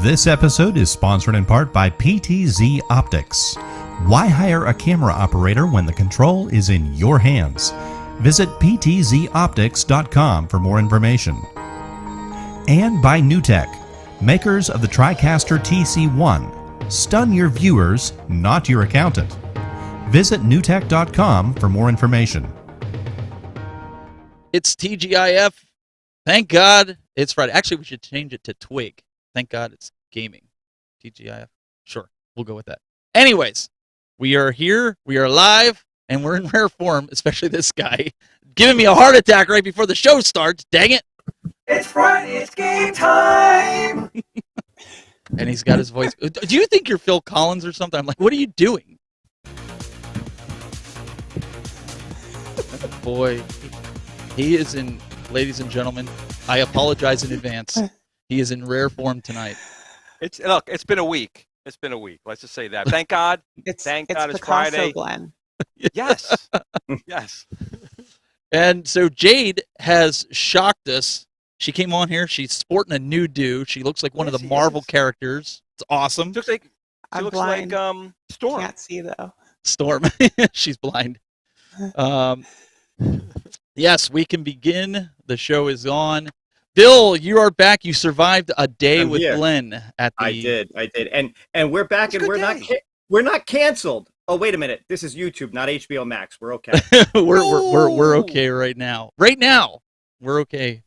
This episode is sponsored in part by PTZ Optics. Why hire a camera operator when the control is in your hands? Visit ptzoptics.com for more information. And by NewTek, makers of the TriCaster TC1. Stun your viewers, not your accountant. Visit newtek.com for more information. It's TGIF. Thank God it's Friday. Actually, we should change it to Twig. Thank God it's gaming. TGIF. Sure, we'll go with that. Anyways, we are here, we are live, and we're in rare form, especially this guy, giving me a heart attack right before the show starts. Dang it. It's Friday, it's game time! And he's got his voice. Do you think you're Phil Collins or something? I'm like, what are you doing? Boy, he is in, ladies and gentlemen, I apologize in advance. He is in rare form tonight. Look, it's been a week. It's been a week. Let's just say that. Thank God. Thank God it's Friday. Glen. Yes. Yes. And so Jayde has shocked us. She came on here. She's sporting a new do. She looks like one of the Marvel characters. It's awesome. She looks like Storm. Can't see though. Storm. She's blind. Yes, we can begin. The show is on. Bill, you are back. You survived a day I'm with here. Glenn at the. I did, and we're back, and we're not canceled. Oh, wait a minute. This is YouTube, not HBO Max. We're okay. we're okay right now. Right now, we're okay.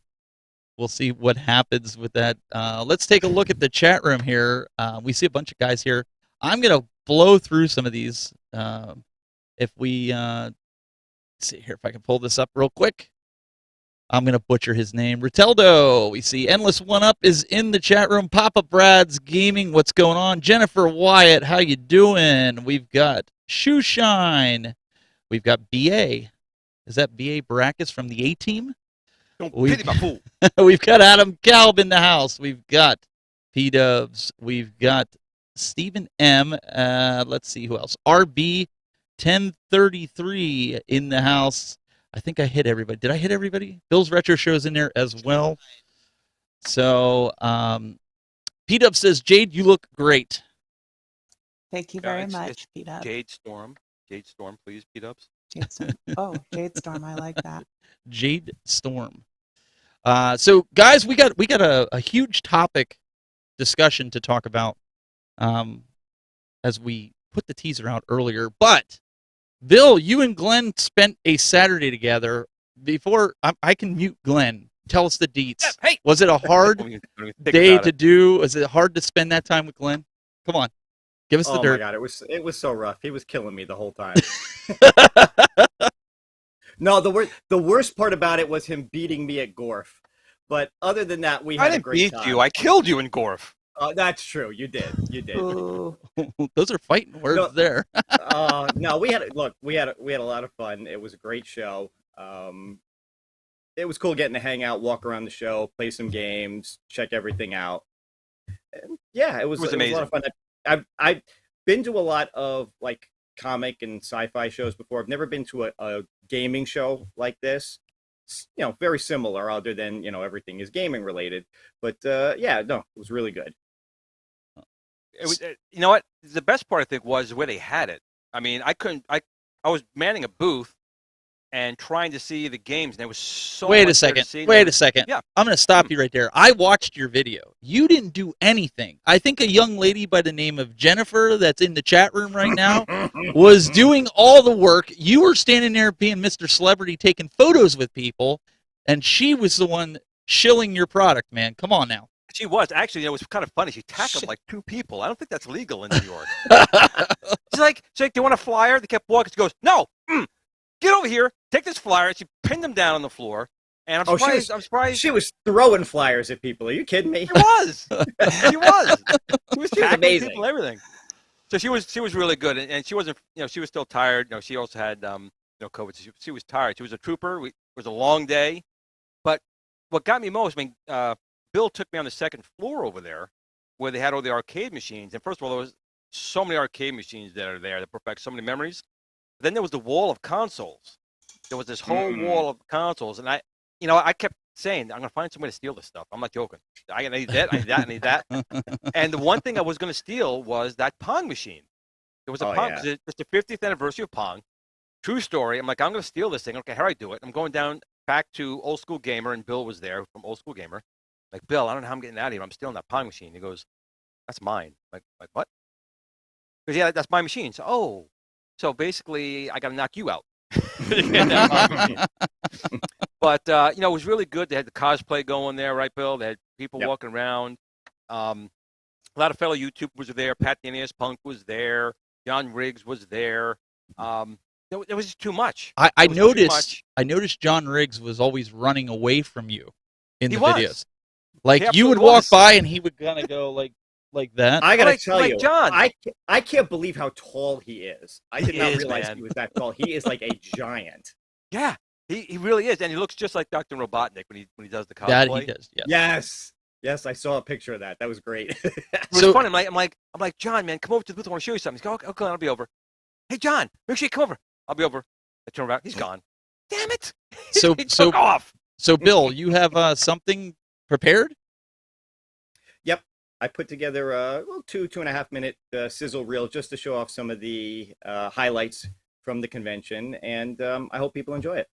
We'll see what happens with that. Let's take a look at the chat room here. We see a bunch of guys here. I'm gonna blow through some of these. If we see here, if I can pull this up real quick. I'm going to butcher his name. Riteldo. We see Endless One Up is in the chat room. Papa Brad's Gaming. What's going on? Jennifer Wyatt. How you doing? We've got Shoeshine. We've got BA. Is that BA Baracus from the A-Team? Don't pity my fool. We've got Adam Kalb in the house. We've got P-Dubs. We've got Stephen M. Let's see who else. RB 1033 in the house. I think I hit everybody. Did I hit everybody? Bill's Retro Show's in there as well. So, P-Dub says, Jayde, you look great. Thank you very much, P-Dub. Jayde Storm. Jayde Storm, please, P-Dubs. Jayde Storm. Oh, Jayde Storm. I like that. Jayde Storm. So, guys, we got a huge topic discussion to talk about as we put the teaser out earlier. But Bill, you and Glenn spent a Saturday together. Before I can mute Glenn, tell us the deets. Yeah, hey. Was it a hard day to do? Was it hard to spend that time with Glenn? Come on, give us the dirt. Oh my God, it was so rough. He was killing me the whole time. No, the worst part about it was him beating me at Gorf. But other than that, we had a great time. I didn't beat you. I killed you in Gorf. That's true. You did. You did. Those are fighting words there. No, we had a lot of fun. It was a great show. It was cool getting to hang out, walk around the show, play some games, check everything out. And yeah, it was amazing. A lot of fun. I've been to a lot of like comic and sci-fi shows before. I've never been to a gaming show like this. You know, very similar, other than everything is gaming related. But yeah, no, it was really good. It was, you know what? The best part I think was where they had it. I mean, I was manning a booth and trying to see the games, and it was so. Wait a second. Yeah, I'm going to stop you right there. I watched your video. You didn't do anything. I think a young lady by the name of Jennifer, that's in the chat room right now, was doing all the work. You were standing there being Mr. Celebrity, taking photos with people, and she was the one shilling your product. Man, come on now. she was. Actually, it was kind of funny. She tackled like two people. I don't think that's legal in New York. she's like, do you want a flyer? They kept walking. She goes, no, get over here. Take this flyer. And she pinned them down on the floor. And I'm surprised. She was throwing flyers at people. Are you kidding me? She was. She was. She was tackling amazing. people, everything. So she was really good, and she wasn't. She was still tired. She also had COVID. So she was tired. She was a trooper. It was a long day, but what got me most, Bill took me on the second floor over there, where they had all the arcade machines. And first of all, there was so many arcade machines that are there that brought back so many memories. Then there was the wall of consoles. There was this whole wall of consoles, and you know, I kept saying, I'm going to find some way to steal this stuff. I'm not joking. I need that, I need that, I need that. And the one thing I was going to steal was that Pong machine. It was a Pong, because it's the 50th anniversary of Pong. True story. I'm like, I'm going to steal this thing. Okay, how do I do it? I'm going down back to Old School Gamer, and Bill was there from Old School Gamer. Like, Bill, I don't know how I'm getting out of here. I'm stealing that Pong machine. He goes, that's mine. Like what? Because, yeah, that's my machine. So basically, I got to knock you out. But, you know, it was really good. They had the cosplay going there, right, Bill? They had people walking around. A lot of fellow YouTubers were there. Pat the NES Punk was there. John Riggs was there. It was just too much. I noticed John Riggs was always running away from you in the videos. Like, you would walk by and he would kind of go like that. I gotta tell you, John. I can't believe how tall he is. I did not realize man. he was that tall. He is like a giant. Yeah, he really is, and he looks just like Dr. Robotnik when he does the cosplay. That he does. Yes, I saw a picture of that. That was great. It was funny. I'm like, John, man, come over to the booth. I want to show you something. He's going, okay, I'll be over. Hey, John, make sure you come over. I'll be over. I turn around. He's gone. Damn it. So he took off. So, Bill, you have something prepared? Yep. I put together a 2.5 minute sizzle reel just to show off some of the highlights from the convention, and I hope people enjoy it.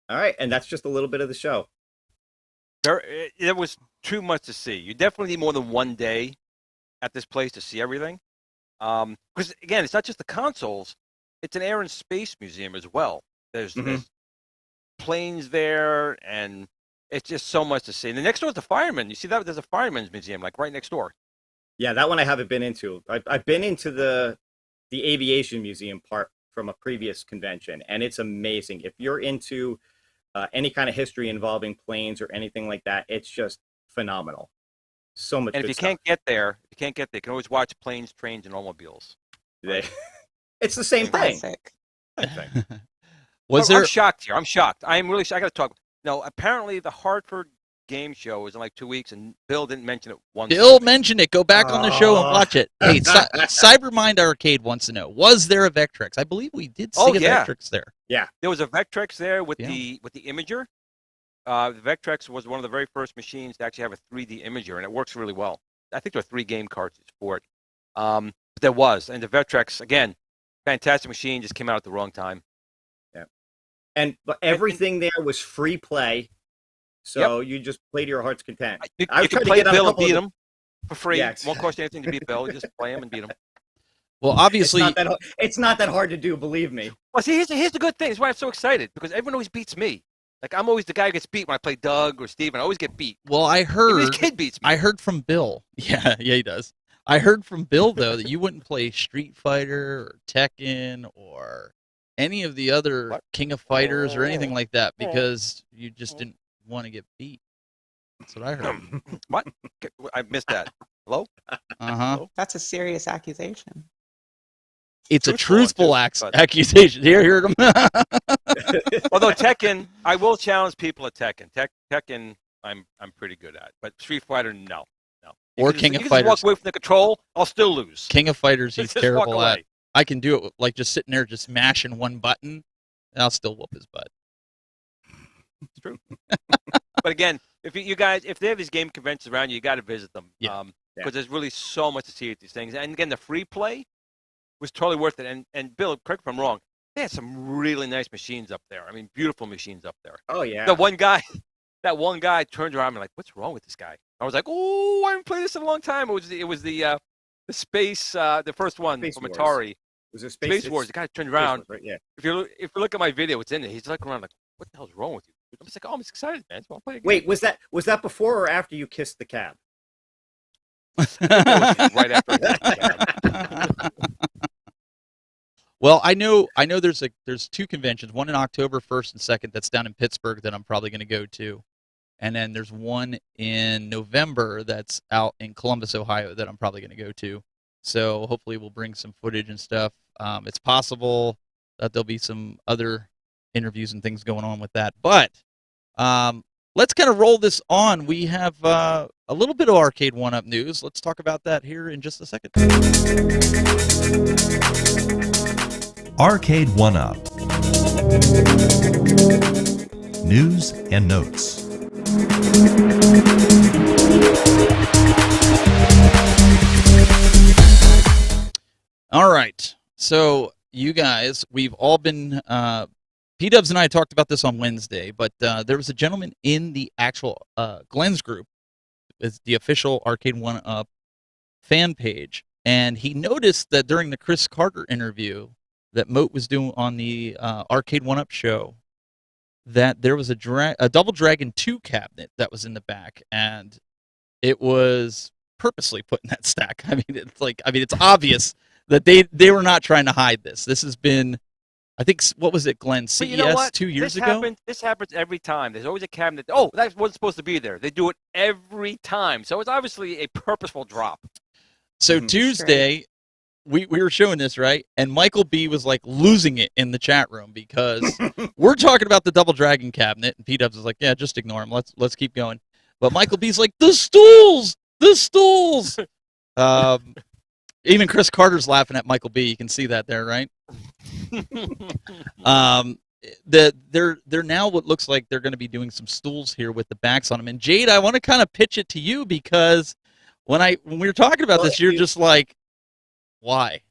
All right, and that's just a little bit of the show. It was too much to see. You definitely need more than one day at this place to see everything. Because, again, it's not just the consoles. It's an air and space museum as well. There's planes there, and it's just so much to see. And the next door is the fireman. You see that? There's a fireman's museum, like, right next door. Yeah, that one I haven't been into. I've been into the aviation museum part from a previous convention, and it's amazing. If you're into any kind of history involving planes or anything like that, it's just phenomenal. So much. And if you can't get there, you can always watch Planes, Trains, and Automobiles. It's the same thing. I'm shocked here. I'm shocked. I'm really shocked. I got to talk. No, apparently the Hartford Game Show is in like 2 weeks, and Bill didn't mention it once. Bill mentioned it. Go back on the show and watch it. Hey, Cybermind Arcade wants to know: was there a Vectrex? I believe we did see a Vectrex there. Yeah, there was a Vectrex there with the Imager. The Vectrex was one of the very first machines to actually have a 3D imager, and it works really well. I think there are 3 game cartridges for it. But there was, and the Vectrex, again, fantastic machine, just came out at the wrong time. Yeah. But everything there was free play, so you just play to your heart's content. You can play Bill and beat him for free. Yes. Won't cost you anything to beat Bill. You just play him and beat him. Well, obviously, it's not that hard to do, believe me. Well, see, here's the good thing. That's why I'm so excited, because everyone always beats me. Like, I'm always the guy who gets beat when I play Doug or Steven. I always get beat. well, I Even heard this kid beats me. I heard from Bill. Yeah, he does. I heard from Bill though that you wouldn't play Street Fighter or Tekken or any of the other King of Fighters or anything like that because you just didn't want to get beat. That's what I heard. What? I missed that. Hello? Uh-huh. That's a serious accusation. It's a Truthful, truthful but- accusation. Hear him. Although Tekken, I will challenge people at Tekken. Tekken, I'm pretty good at. But Street Fighter, no. Or You King can of just walk Fighters. away from the control, I'll still lose. King of Fighters, he's Just walk terrible at. away. I can do it with, like just sitting there, just mashing one button, and I'll still whoop his butt. It's true. But again, if they have these game conventions around you got to visit them. Yeah. Because there's really so much to see at these things. And again, the free play was totally worth it. And Bill, correct me if I'm wrong, they had some really nice machines up there. I mean, beautiful machines up there. Oh yeah. That one guy turned around and like, what's wrong with this guy? I was like, oh, I haven't played this in a long time. It was the space, the first one Space from Wars. Atari. It was a Space Wars. The guy turned Space around. Wars, right? Yeah. If you look at my video, it's in there. He's looking around like, what the hell's wrong with you? I'm just like, oh, I'm just excited, man. So I'll play again. Wait, was that before or after you kissed the cab? Right after. Well, I know there's 2 conventions, one in October 1st and 2nd that's down in Pittsburgh that I'm probably going to go to. And then there's one in November that's out in Columbus, Ohio that I'm probably going to go to. So hopefully we'll bring some footage and stuff. It's possible that there'll be some other interviews and things going on with that. But let's kind of roll this on. We have a little bit of Arcade 1-Up news. Let's talk about that here in just a second. Arcade 1-Up. News and notes. All right. So you guys, we've all been P-Dubs and I talked about this on Wednesday, but there was a gentleman in the actual Glen's group, it's the official Arcade 1-Up fan page, and he noticed that during the Chris Carter interview that Moat was doing on the Arcade 1-Up show, that there was a Double Dragon 2 cabinet that was in the back, and it was purposely put in that stack. I mean, it's obvious that they were not trying to hide this. This has been, I think, what was it, Glenn? CES you know what? 2 years ago? This happens every time. There's always a cabinet. Oh, that wasn't supposed to be there. They do it every time. So it's obviously a purposeful drop. So Tuesday, we were showing this, right? And Michael B was like losing it in the chat room because we're talking about the Double Dragon cabinet, and P-Dubs is like, yeah, just ignore him. Let's keep going. But Michael B's like, the stools! The stools! Even Chris Carter's laughing at Michael B. You can see that there, right? They're now what looks like they're going to be doing some stools here with the backs on them. And Jayde, I want to kind of pitch it to you because when we were talking about this, you're just like, why?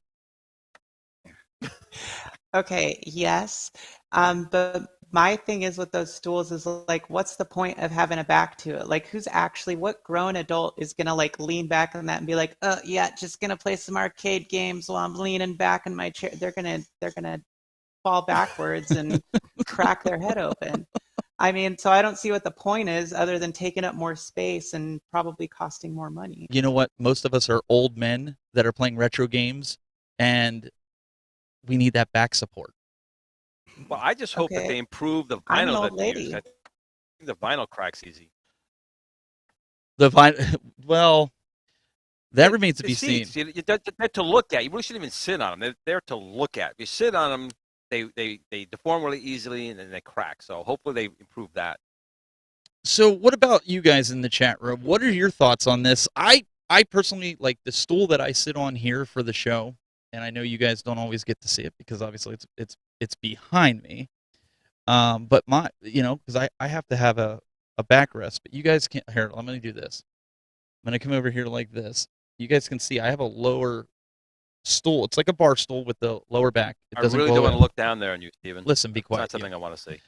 Okay, yes. But my thing is with those stools is like, what's the point of having a back to it? Like, what grown adult is going to like lean back on that and be like, oh yeah, just going to play some arcade games while I'm leaning back in my chair. They're going to fall backwards and crack their head open. I mean, so I don't see what the point is other than taking up more space and probably costing more money. You know what? Most of us are old men that are playing retro games, and we need that back support. Well, I just hope that they improve the I'm an vinyl old that they use. lady. I think the vinyl cracks easy. The well, that remains to be seen. They're to look at. You really shouldn't even sit on them. They're there to look at. If you sit on them, they deform really easily and then they crack. So hopefully they improve that. So what about you guys in the chat room? What are your thoughts on this? I personally like the stool that I sit on here for the show, and I know you guys don't always get to see it because obviously it's behind me. But because I have to have a a backrest, but you guys can't. Here, let me do this. I'm gonna come over here like this. You guys can see I have a lower stool. It's like a bar stool with the lower back. It I doesn't really go don't want in. to look down there on you, Steven. Listen, be It's quiet. not something I want to see.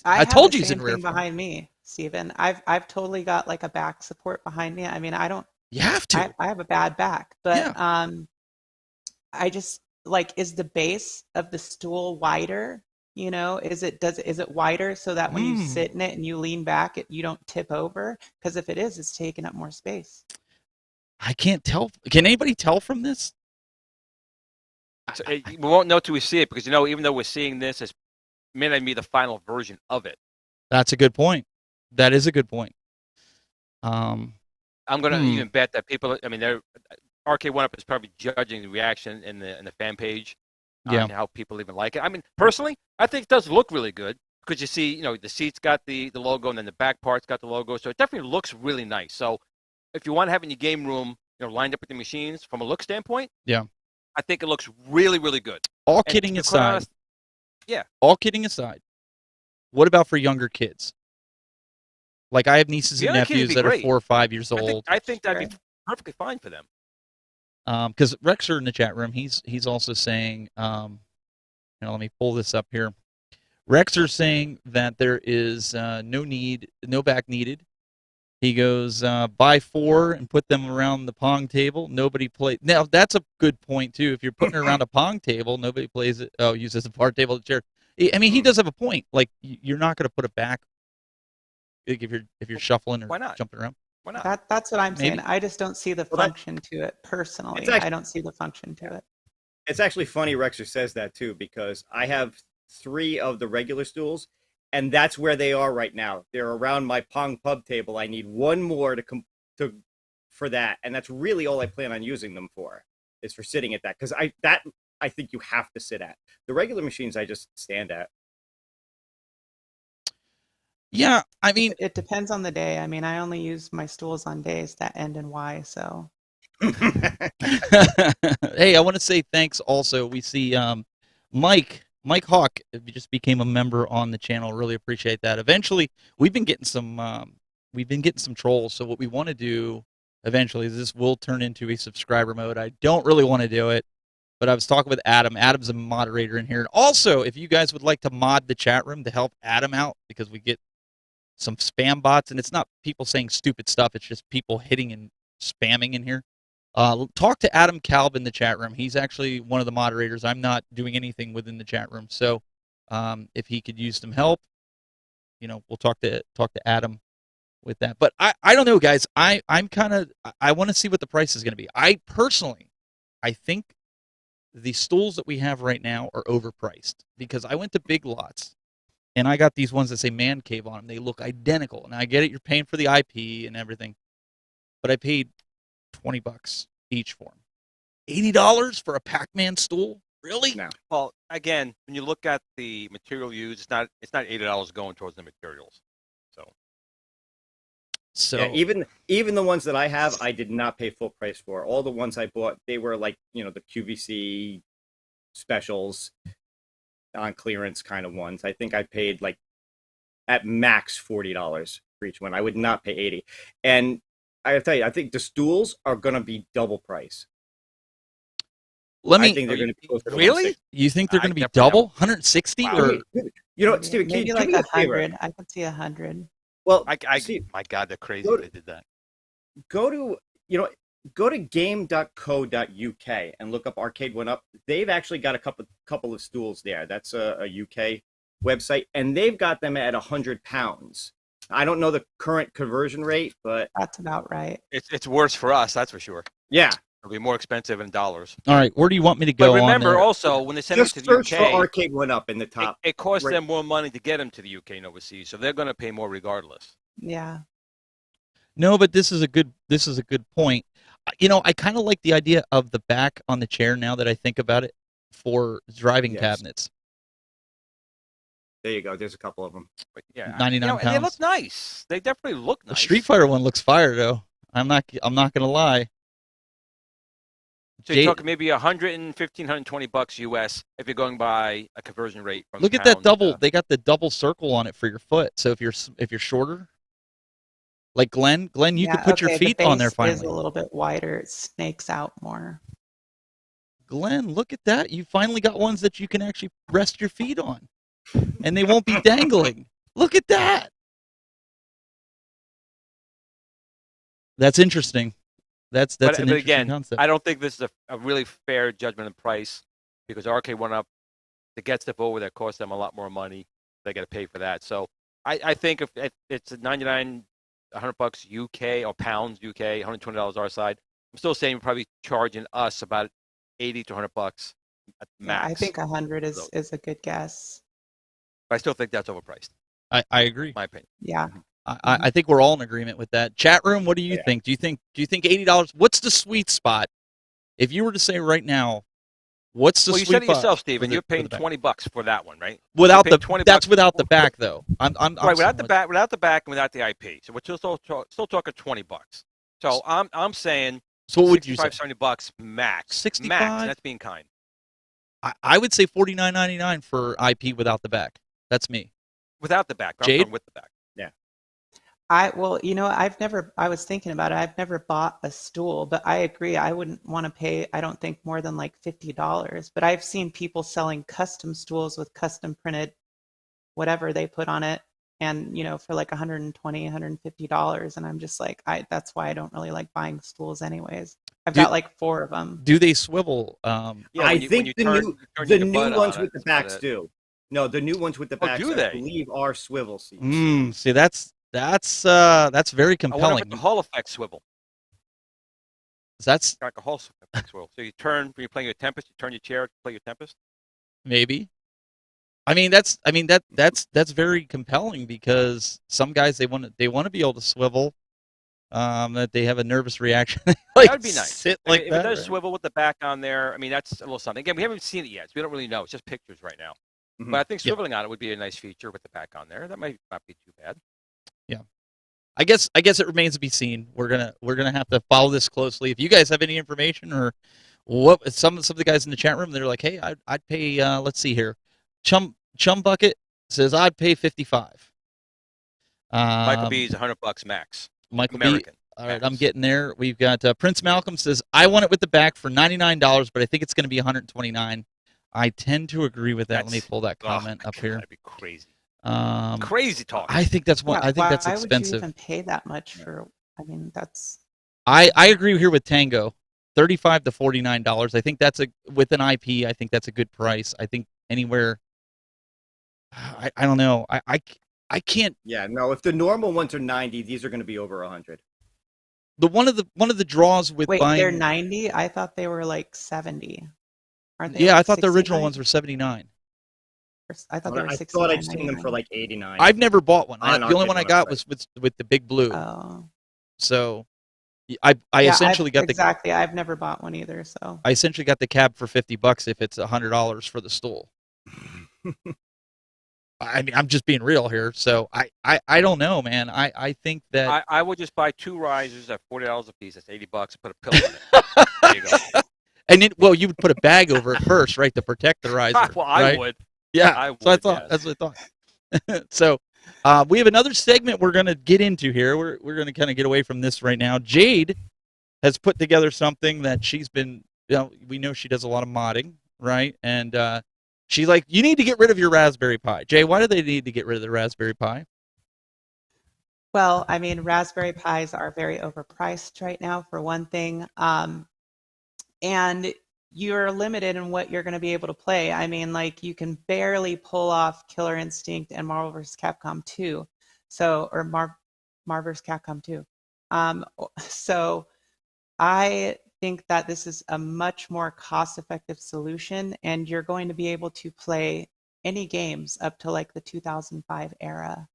I told you he's he's in rear thing front. behind me, Steven. I've totally got like a back support behind me. I mean, I don't. You have to. I have a bad back, but Yeah. I just like, is the base of the stool wider? You know, is it wider so that when you sit in it and you lean back, you don't tip over? Because if it is, it's taking up more space. I can't tell. Can anybody tell from this? So, we won't know till we see it because even though we're seeing this, it may not be the final version of it. That's a good point. That is a good point. I'm going to even bet that people. I mean, Arcade One Up is probably judging the reaction in the fan page. And how people even like it. I mean, personally, I think it does look really good because you see, the seat's got the logo and then the back part's got the logo, so it definitely looks really nice. So, if you want to have it in your game room, lined up with the machines from a look standpoint, I think it looks really, really good. All kidding aside, all kidding aside, what about for younger kids? Like I have nieces and nephews that are 4 or 5 years old. I think that'd be perfectly fine for them. Because Rexer in the chat room, he's also saying, let me pull this up here. Rexer's saying that there is no back needed. He goes, buy 4 and put them around the Pong table. Nobody plays. Now, that's a good point, too. If you're putting it around a Pong table, nobody plays it. Oh, uses a bar table chair. I mean, he does have a point. Like, you're not going to put it back if you're shuffling or jumping around. Why not? That's what I'm saying. I just don't see the function to it personally. I don't see the function to it. It's actually funny Rexer says that too, because I have 3 of the regular stools, and that's where they are right now. They're around my Pong pub table. I need 1 more for that, and that's really all I plan on using them for, is for sitting at that, because I think you have to sit at. The regular machines I just stand at. Yeah, I mean, it depends on the day. I mean, I only use my stools on days that end in Y, so. Hey, I want to say thanks also. We see Mike Hawk just became a member on the channel. Really appreciate that. Eventually, we've been getting some trolls. So what we want to do eventually is this will turn into a subscriber mode. I don't really want to do it, but I was talking with Adam. Adam's a moderator in here. And also, if you guys would like to mod the chat room to help Adam out, because we get some spam bots, and it's not people saying stupid stuff. It's just people hitting and spamming in here. Talk to Adam Kalb in the chat room. He's actually one of the moderators. I'm not doing anything within the chat room. So if he could use some help, we'll talk to Adam with that. But I don't know, guys. I want to see what the price is going to be. I think the stools that we have right now are overpriced, because I went to Big Lots and I got these ones that say Man Cave on them. They look identical. And I get it, you're paying for the IP and everything. But I paid $20 each for them. $80 for a Pac-Man stool? Really? No. Well, again, when you look at the material used, it's not $80 going towards the materials. So yeah, even the ones that I have, I did not pay full price for. All the ones I bought, they were like, the QVC specials on clearance kind of ones. I think I paid like at max $40 for each one. I would not pay $80. And I tell you, I think the stools are going to be double price. I think they're going to be closer to really? You think they're going to be double? 160 wow. or Steven, maybe like 100. I could see 100. Well, my God, they're crazy. They did that. Go to game.co.uk and look up Arcade One Up. They've actually got a couple of stools there. That's a UK website, and they've got them at £100. I don't know the current conversion rate, but that's about right. It's worse for us, that's for sure. Yeah, it'll be more expensive in dollars. All right, where do you want me to go? But remember, also when they send just it to the search UK, for Arcade One Up in the top. It costs them more money to get them to the UK and overseas, so they're going to pay more regardless. Yeah. No, but this is a good point. I kind of like the idea of the back on the chair now that I think about it for driving cabinets. There you go. There's a couple of them. But yeah, 99 pounds. And they look nice. They definitely look nice. The Street Fighter one looks fire, though. I'm not gonna lie. So you're talking maybe $115-120 US if you're going by a conversion rate from. Look at that double. They got the double circle on it for your foot. So if you're shorter, like Glenn, you could put your feet on there finally. Is a little bit wider. It snakes out more. Glenn, look at that. You finally got ones that you can actually rest your feet on, and they won't be dangling. Look at that. That's interesting. That's an interesting again, concept. I don't think this is a really fair judgment of price because RK went up to get stuff over that cost them a lot more money. They got to pay for that. So I think if it's $99, $100 UK or pounds UK, $120 our side, I'm still saying you're probably charging us about $80 to $100 at max. Yeah, I think 100 is a good guess. But I still think that's overpriced. I agree. My opinion. Yeah. I think we're all in agreement with that. Chat room, what do you think? Do you think $80? What's the sweet spot? If you were to say right now, what's the sweet spot? Well, you said it yourself, Steven. You're paying $20 for that one, right? Without that's without the back, though. I'm right, without the back, and without the IP. So we're still talking $20. So I'm saying. So what would you say? $70 max. 65? Max. That's being kind. I would say $49.99 for IP without the back. That's me. Without the back. Jayde? With the back. Yeah. I was thinking about it. I've never bought a stool, but I agree. I wouldn't want to pay, I don't think, more than like $50. But I've seen people selling custom stools with custom printed whatever they put on it, and for like $120, $150. And I'm just like, that's why I don't really like buying stools anyways. I've got like 4 of them. Do they swivel? I think the new ones with the backs do. No, the new ones with the backs, I believe, are swivel seats. See, that's very compelling. I wonder if the Hall effect swivel. That's like a Hall effect swivel. So you turn when you're playing your Tempest, you turn your chair to play your Tempest. Maybe. That's very compelling because some guys they want to be able to swivel. That they have a nervous reaction. That would be nice. Sit if it does swivel with the back on there, that's a little something. Again, we haven't seen it yet, so we don't really know. It's just pictures right now. Mm-hmm. But I think swiveling on it would be a nice feature with the back on there. That might not be too bad. Yeah. I guess it remains to be seen. We're gonna have to follow this closely. If you guys have any information or what, some of the guys in the chat room, they're like, hey, I'd pay. Let's see here, Chum Bucket says I'd pay $55. Michael B is $100 max. Michael American. B. All right, I'm getting there. We've got Prince Malcolm says I want it with the back for $99, but I think it's going to be $129. I tend to agree with that. Let me pull that comment up here. That'd be crazy. Crazy talk. I think that's one. I think that's expensive. Why would you even pay that much for? That's. I agree here with Tango. $35 to $49. I think that's with an IP. I think that's a good price. I think anywhere. I don't know. I can't. Yeah, no. If the normal ones are 90, these are going to be over 100. One of the draws with buying. They're 90. I thought they were like 70. Aren't they? Yeah, like I thought 69? the original ones were 79. I thought they were 69. I thought I'd seen them for like 89. I've never bought one. The only one I got was with the big blue. Oh. So, I essentially got exactly. I've never bought one either. So I essentially got the cab for $50 if it's $100 for the stool. I'm just being real here. So I don't know, man. I think that I would just buy 2 risers at $40 a piece. That's $80. Put a pillow in it. There you go. And you would put a bag over it first, right, to protect the riser. Well, right? I would. Yeah. I would, so I thought that's what I thought. So we have another segment we're going to get into here. We're going to kind of get away from this right now. Jayde has put together something that she's been. We know she does a lot of modding, right? And she's like, you need to get rid of your Raspberry Pi. Jay, why do they need to get rid of the Raspberry Pi? Well, Raspberry Pis are very overpriced right now, for one thing. And you're limited in what you're going to be able to play. You can barely pull off Killer Instinct and Marvel vs. Capcom 2. Or Marvel vs. Capcom 2. So I think that this is a much more cost-effective solution, and you're going to be able to play any games up to like the 2005 era.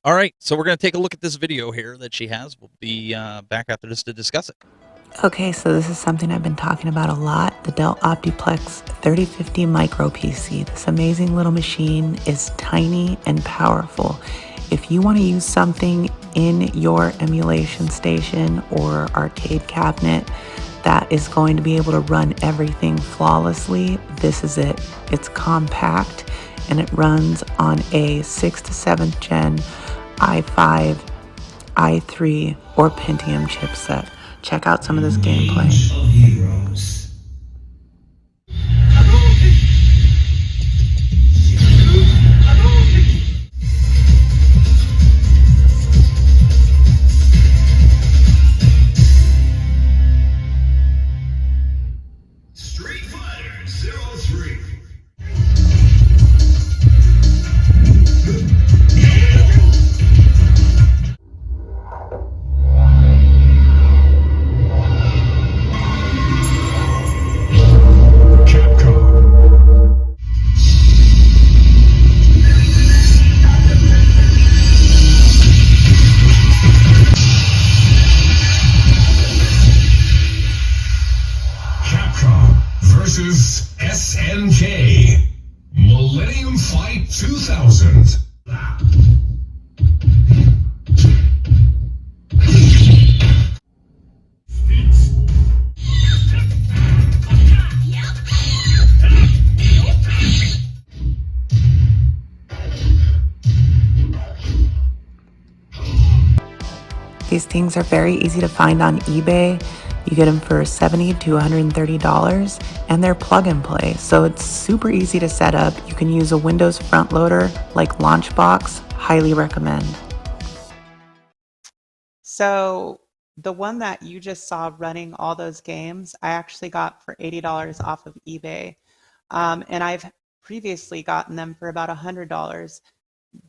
All right, so we're going to take a look at this video here that she has. We'll be back after this to discuss it. Okay, so this is something I've been talking about a lot, the Dell Optiplex 3050 Micro PC. This amazing little machine is tiny and powerful. If you want to use something in your emulation station or arcade cabinet that is going to be able to run everything flawlessly, this is it. It's compact and it runs on a 6th to 7th gen i5, i3, or Pentium chipset. Check out some of this gameplay. Versus SNK Millennium Fight 2000. These things are very easy to find on eBay. You get them for $70 to $130, and they're plug and play, so it's super easy to set up. You can use a Windows front loader like Launchbox. Highly recommend. So the one that you just saw running all those games, I actually got for $80 off of eBay. And I've previously gotten them for about $100.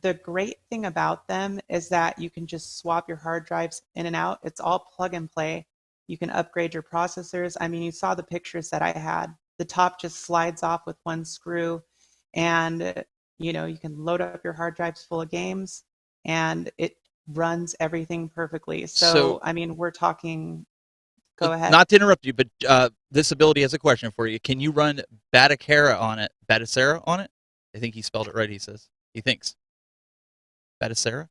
The great thing about them is that you can just swap your hard drives in and out. It's all plug and play. You can upgrade your processors. I mean, you saw the pictures that I had. The top just slides off with one screw, and you can load up your hard drives full of games, and it runs everything perfectly. So I mean, we're talking. Go ahead. Not to interrupt you, but this ability has a question for you. Can you run Batacera on it? Batacera on it? I think he spelled it right. He says he thinks. Batacera?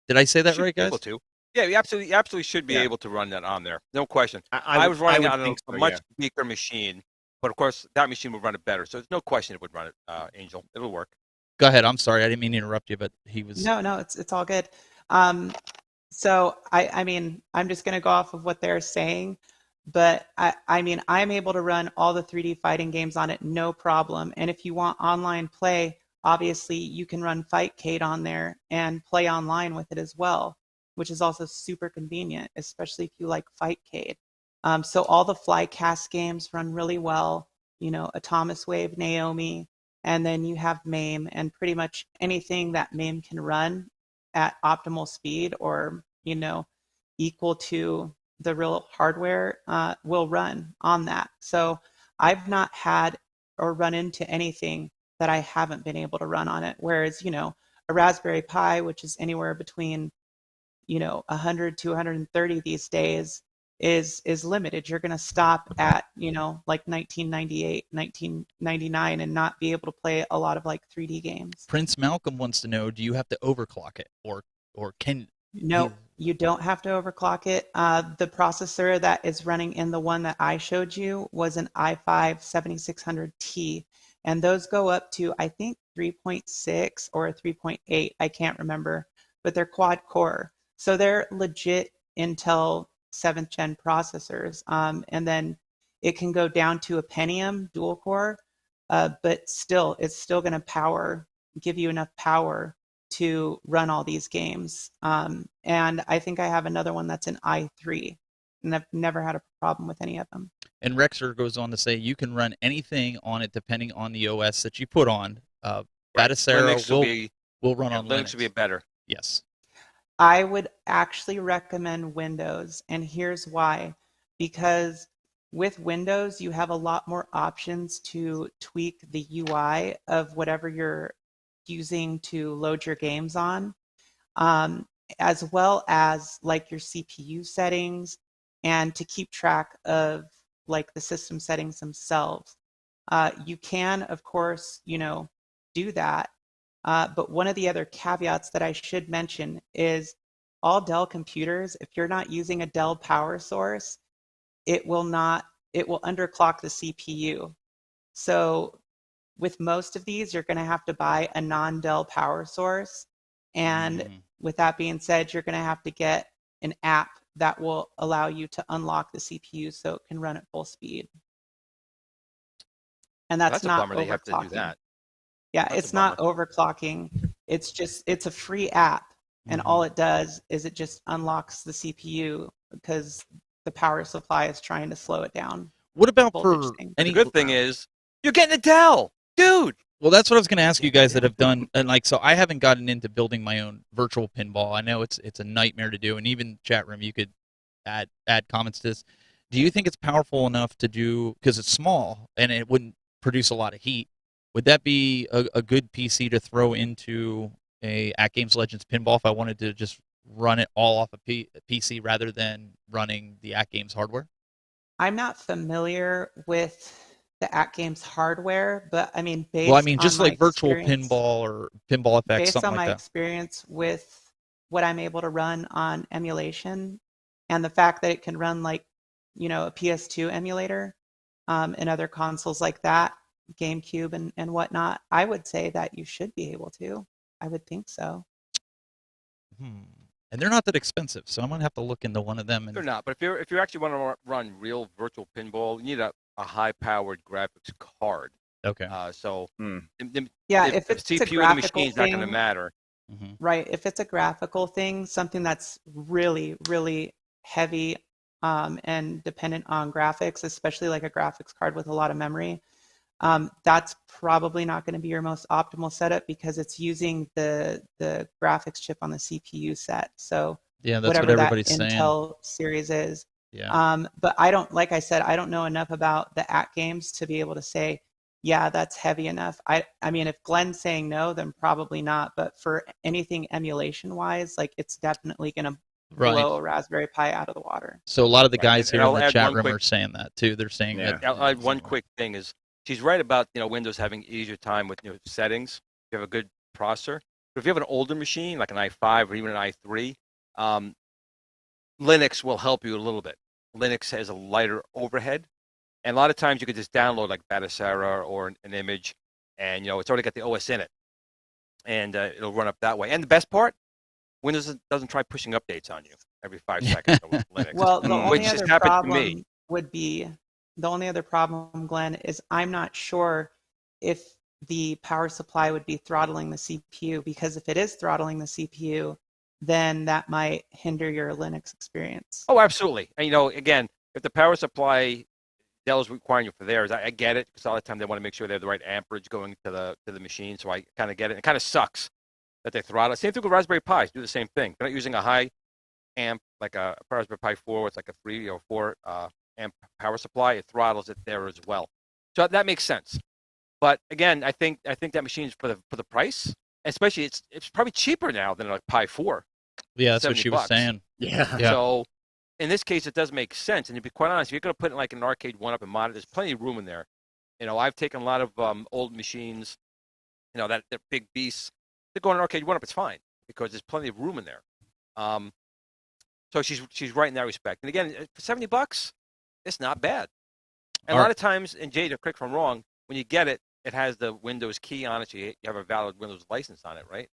Did I say that right, guys? Able to. Yeah, you absolutely should be able to run that on there. No question. I was running it on a much weaker machine, but of course that machine would run it better. So there's no question it would run it, Angel. It'll work. Go ahead. I'm sorry. I didn't mean to interrupt you, but he was. No, it's all good. So I mean, I'm just going to go off of what they're saying, but I mean, I'm able to run all the 3D fighting games on it, no problem. And if you want online play, obviously you can run Fightcade on there and play online with it as well, which is also super convenient, especially if you like Fightcade. So all the Flycast games run really well, Atomic Wave, Naomi, and then you have MAME, and pretty much anything that MAME can run at optimal speed or, equal to the real hardware will run on that. So I've not had or run into anything that I haven't been able to run on it. Whereas, a Raspberry Pi, which is anywhere between 100 to 130 these days, is limited. You're going to stop at like 1998, 1999, and not be able to play a lot of like 3D games. Prince Malcolm wants to know: do you have to overclock it, or can? No, you don't have to overclock it. The processor that is running in the one that I showed you was an i5 7600T, and those go up to I think 3.6 or 3.8. I can't remember, but they're quad core. So they're legit Intel 7th gen processors. And then it can go down to a Pentium dual core, but still, it's still going to give you enough power to run all these games. And I think I have another one that's an i3, and I've never had a problem with any of them. And Rexer goes on to say you can run anything on it depending on the OS that you put on. Batacera will run on Linux. Linux would be better. Yes. I would actually recommend Windows, and here's why. Because with Windows, you have a lot more options to tweak the UI of whatever you're using to load your games on, as well as like your CPU settings, and to keep track of like the system settings themselves. You can, of course, do that. But one of the other caveats that I should mention is all Dell computers, if you're not using a Dell power source, it will underclock the CPU. So with most of these, you're going to have to buy a non-Dell power source. And with that being said, you're going to have to get an app that will allow you to unlock the CPU so it can run at full speed. And that's a not bummer they have to do overclocking. that. Yeah, That's it's a not bummer. overclocking. It's a free app. And all it does is it just unlocks the CPU because the power supply is trying to slow it down. What about Voltage for thing. any? The good thing is you're getting a Dell, dude. Well, that's what I was going to ask you guys that have done, and like, so I haven't gotten into building my own virtual pinball. I know it's a nightmare to do, and even chat room, you could add comments to this. Do you think it's powerful enough to do, because it's small and it wouldn't produce a lot of heat? Would that be a good PC to throw into a At Games Legends pinball if I wanted to just run it all off a PC rather than running the At Games hardware? I'm not familiar with the At Games hardware, but I mean, just like virtual pinball or Pinball FX, based something on like my that. experience with what I'm able to run on emulation, and the fact that it can run like, a PS2 emulator, and other consoles like that, GameCube and whatnot, I would say that you should be able to. I would think so. And they're not that expensive, so I'm gonna have to look into one of them. They're not, but if you actually want to run real virtual pinball, you need a high-powered graphics card. Okay. Yeah, if it's the a CPU of the graphical machine's not going to thing, matter. right? If it's a graphical thing, something that's really, really heavy and dependent on graphics, especially like a graphics card with a lot of memory, that's probably not going to be your most optimal setup because it's using the graphics chip on the CPU set. So Yeah, that's whatever what that everybody's saying. Intel series is. Yeah. But like I said, I don't know enough about the At Games to be able to say, yeah, that's heavy enough. I mean, if Glen's saying no, then probably not. But for anything emulation wise, like it's definitely going to blow a Raspberry Pi out of the water. So a lot of the guys And here in I'll the add chat one room quick- are saying that too. They're saying that. I'll add one quick thing is she's right about Windows having easier time with settings. If you have a good processor, but if you have an older machine like an i5 or even an i3, Linux will help you a little bit. Linux has a lighter overhead, and a lot of times you could just download like Batacera or an image, and it's already got the OS in it, and it'll run up that way. And the best part, Windows doesn't try pushing updates on you every 5 seconds with Linux. Well, the only which has other happened to problem me. would be the only other problem, Glenn, is I'm not sure if the power supply would be throttling the CPU, because if it is throttling the CPU, then that might hinder your Linux experience. Oh, absolutely. And again, if the power supply Dell is requiring you for theirs, I get it, because all the time they want to make sure they have the right amperage going to the machine. So I kind of get it. It kind of sucks that they throttle. Same thing with Raspberry Pis. Do the same thing. They're not using a high amp like a Raspberry Pi 4. It's like a 3 or 4 amp power supply. It throttles it there as well. So that makes sense. But again, I think that machine's for the price. Especially, it's probably cheaper now than a Pi 4. Yeah, that's what she was saying. Yeah. So in this case, it does make sense. And to be quite honest, if you're going to put it in like an arcade one-up and mod it, there's plenty of room in there. I've taken a lot of old machines, that they're big beasts. They go on an arcade one-up, it's fine because there's plenty of room in there. So she's right in that respect. And again, for $70, it's not bad. And a lot of times, and Jayde, correct if I'm wrong, when you get it, it has the Windows key on it, so you have a valid Windows license on it, right?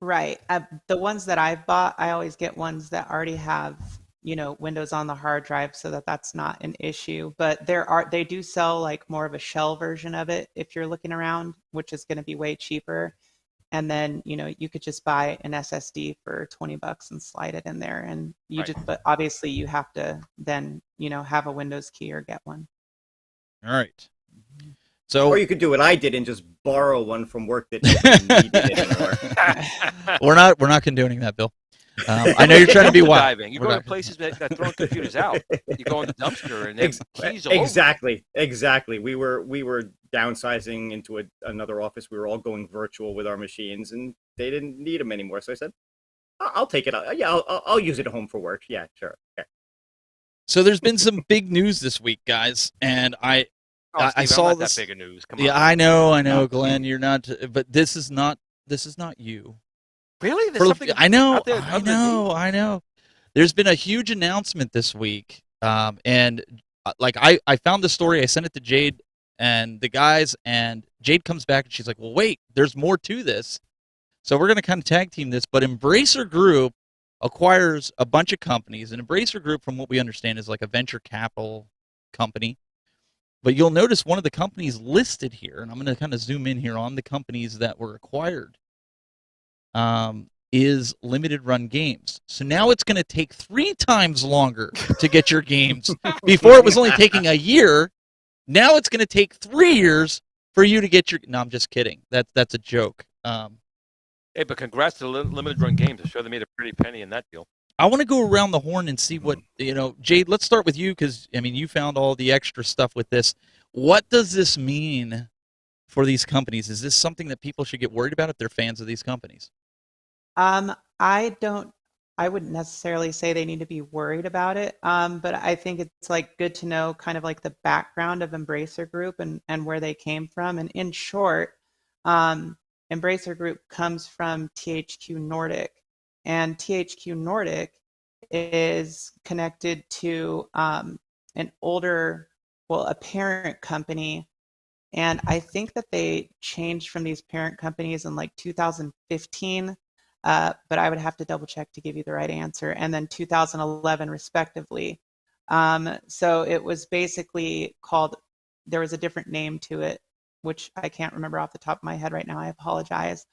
Right. The ones that I've bought, I always get ones that already have, Windows on the hard drive, so that's not an issue. But they do sell like more of a shell version of it if you're looking around, which is going to be way cheaper. And then, you could just buy an SSD for $20 and slide it in there. And but obviously you have to then, have a Windows key or get one. All right. So, or you could do what I did and just borrow one from work that doesn't need it anymore. We're not condoning that, Bill. I know you're trying to be wild. You go to places that throw computers out. You go in the dumpster and there's keys all over. Exactly. We were downsizing into another office. We were all going virtual with our machines, and they didn't need them anymore. So I said, "I'll take it. I'll use it at home for work. Yeah, sure." Okay. So there's been some big news this week, guys, and I saw I'm not this. that big of news. Come on. Yeah, I know, Glenn. You're not, but this is not you. Really? There's something I know, out there I know. There's been a huge announcement this week And like I found the story, I sent it to Jayde and the guys, and Jayde comes back and she's like, well, wait, there's more to this. So we're going to kind of tag team this, but Embracer Group acquires a bunch of companies, and Embracer Group, from what we understand, is like a venture capital company. But you'll notice one of the companies listed here, and I'm going to kind of zoom in here on the companies that were acquired, is Limited Run Games. So now it's going to take 3 times longer to get your games. Before it was only taking a year. Now it's going to take 3 years for you to get your... No, I'm just kidding. That's a joke. Hey, but congrats to Limited Run Games. I'm sure they made a pretty penny in that deal. I want to go around the horn and see what, Jayde, let's start with you because, I mean, you found all the extra stuff with this. What does this mean for these companies? Is this something that people should get worried about if they're fans of these companies? I wouldn't necessarily say they need to be worried about it, but I think it's like good to know kind of like the background of Embracer Group and where they came from. And in short, Embracer Group comes from THQ Nordic, and THQ Nordic is connected to an older, well, a parent company. And I think that they changed from these parent companies in like 2015, but I would have to double check to give you the right answer. And then 2011, respectively. So it was basically called, there was a different name to it, which I can't remember off the top of my head right now. I apologize.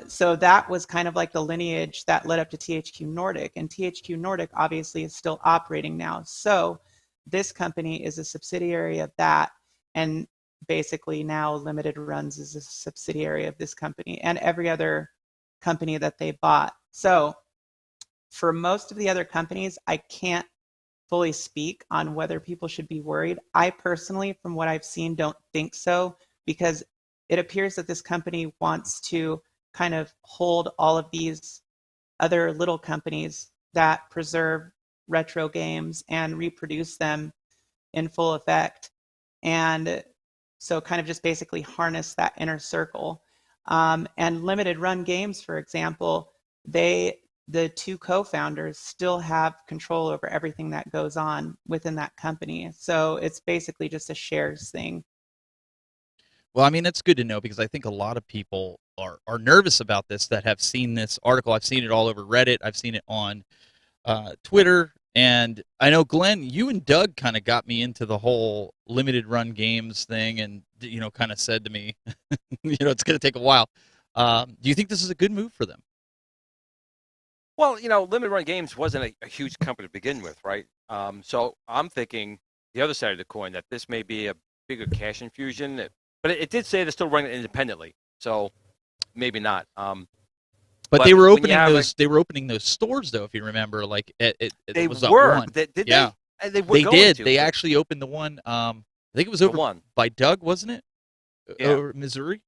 So that was kind of like the lineage that led up to THQ Nordic. And THQ Nordic obviously is still operating now. So this company is a subsidiary of that. And basically now Limited Runs is a subsidiary of this company and every other company that they bought. So for most of the other companies, I can't fully speak on whether people should be worried. I personally, from what I've seen, don't think so, because it appears that this company wants to kind of hold all of these other little companies that preserve retro games and reproduce them in full effect. And so kind of just basically harness that inner circle. And Limited Run Games, for example, the 2 co-founders still have control over everything that goes on within that company. So it's basically just a shares thing. Well, I mean, that's good to know because I think a lot of people are nervous about this that have seen this article. I've seen it all over Reddit. I've seen it on Twitter. And I know, Glenn, you and Doug kind of got me into the whole Limited Run Games thing and, kind of said to me, it's going to take a while. Do you think this is a good move for them? Well, Limited Run Games wasn't a huge company to begin with, right? So I'm thinking the other side of the coin, that this may be a bigger cash infusion. But it did say they're still running it independently, so maybe not. But they were opening those. They were opening those stores, though, if you remember. Like they was were. One. Did yeah. They? They did. They actually opened the one. I think it was over one by Doug, wasn't it? Yeah. Or Missouri.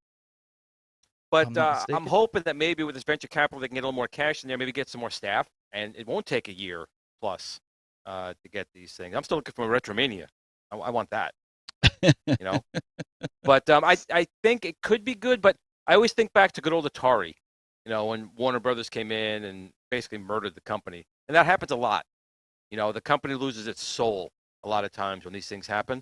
But I'm hoping that maybe with this venture capital, they can get a little more cash in there, maybe get some more staff, and it won't take a year plus to get these things. I'm still looking for a Retromania. I want that. But I think it could be good. But I always think back to good old Atari. When Warner Brothers came in and basically murdered the company, and that happens a lot. The company loses its soul a lot of times when these things happen.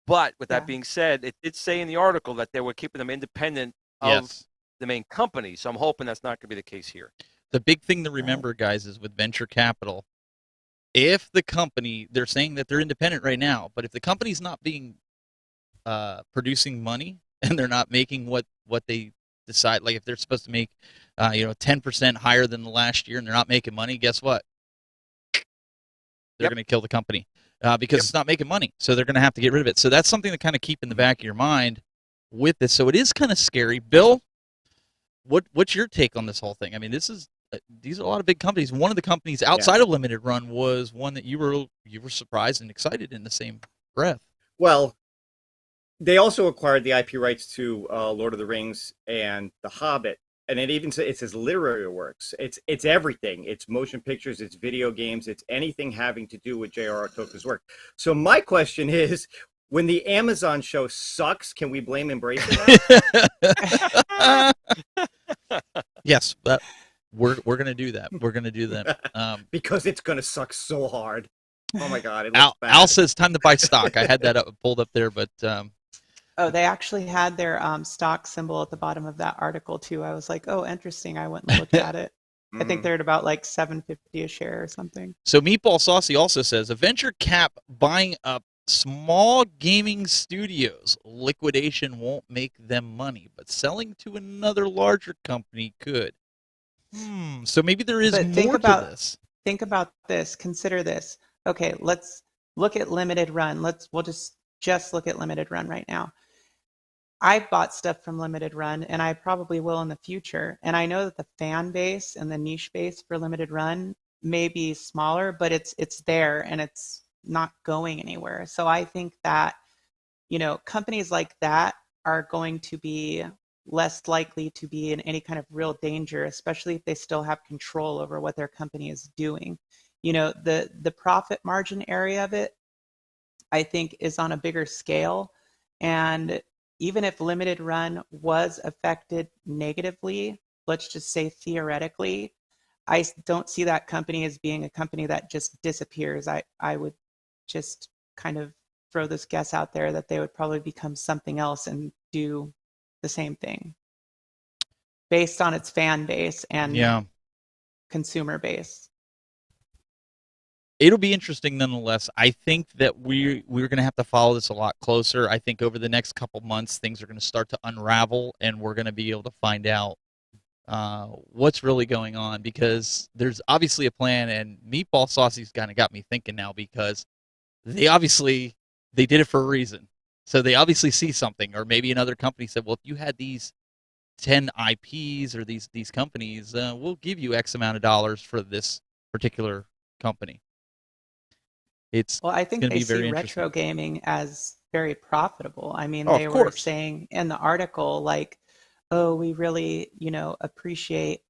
But with that being said, it did say in the article that they were keeping them independent of the main company. So I'm hoping that's not going to be the case here. The big thing to remember, guys, is with venture capital, if the company, they're saying that they're independent right now, but if the company's not being producing money and they're not making what they decide, like if they're supposed to make 10% higher than the last year and they're not making money, guess what? They're going to kill the company because it's not making money. So they're going to have to get rid of it. So that's something to kind of keep in the back of your mind with this. So it is kind of scary. Bill, what's your take on this whole thing? I mean, these are a lot of big companies. One of the companies outside of Limited Run was one that you were surprised and excited in the same breath. Well, they also acquired the IP rights to Lord of the Rings and The Hobbit, and it says literary works. It's everything. It's motion pictures. It's video games. It's anything having to do with J.R.R. Tolkien's work. So my question is, when the Amazon show sucks, can we blame Embracer now? Yes, but we're gonna do that. We're gonna do that because it's gonna suck so hard. Oh my god, it looks bad. Al says time to buy stock. I had that pulled up there, but Oh, they actually had their stock symbol at the bottom of that article too. I was like, oh, interesting. I went and looked at it. I think they're at about like $7.50 a share or something. So Meatball Saucy also says a venture cap buying up small gaming studios. Liquidation won't make them money, but selling to another larger company could. So maybe there is But more to this. Think about this. Consider this. Okay, let's look at limited run. We'll just look at limited run right now. I bought stuff from limited run, and I probably will in the future. And I know that the fan base and the niche base for limited run may be smaller, but it's there and it's not going anywhere. So I think that, you know, companies like that are going to be less likely to be in any kind of real danger, especially if they still have control over what their company is doing. You know, the profit margin area of it, I think, is on a bigger scale. And even if limited run was affected negatively, let's just say theoretically, I don't see that company as being a company that just disappears. I would just kind of throw this guess out there that they would probably become something else and do the same thing based on its fan base and consumer base. It'll be interesting nonetheless. I think that we're going to have to follow this a lot closer. I think over the next couple months, things are going to start to unravel, and we're going to be able to find out what's really going on, because there's obviously a plan, and Meatball Saucy's kind of got me thinking now, because they did it for a reason. So they obviously see something, or maybe another company said, well, if you had these 10 IPs or these companies, we'll give you X amount of dollars for this particular company. Well, I think they see retro gaming as very profitable. I mean, they were saying in the article, like, oh, we really, you know, appreciate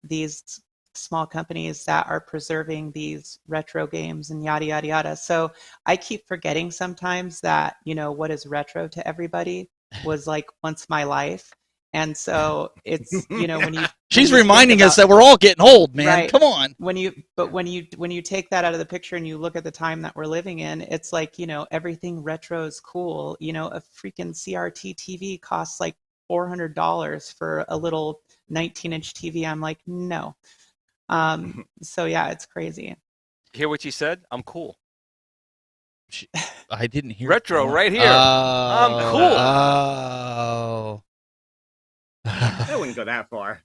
these small companies that are preserving these retro games and yada, yada, yada. So I keep forgetting sometimes that, you know, what is retro to everybody was like once my life. And so it's, you know, when you she's reminding us that we're all getting old, man. Right. Come on. When you take that out of the picture and you look at the time that we're living in, it's like, you know, everything retro is cool. You know, a freaking CRT TV costs like $400 for a little 19-inch TV. I'm like, no. So yeah, it's crazy. Hear what she said? I'm cool. I didn't hear retro right here. I'm cool. Oh. I wouldn't go that far.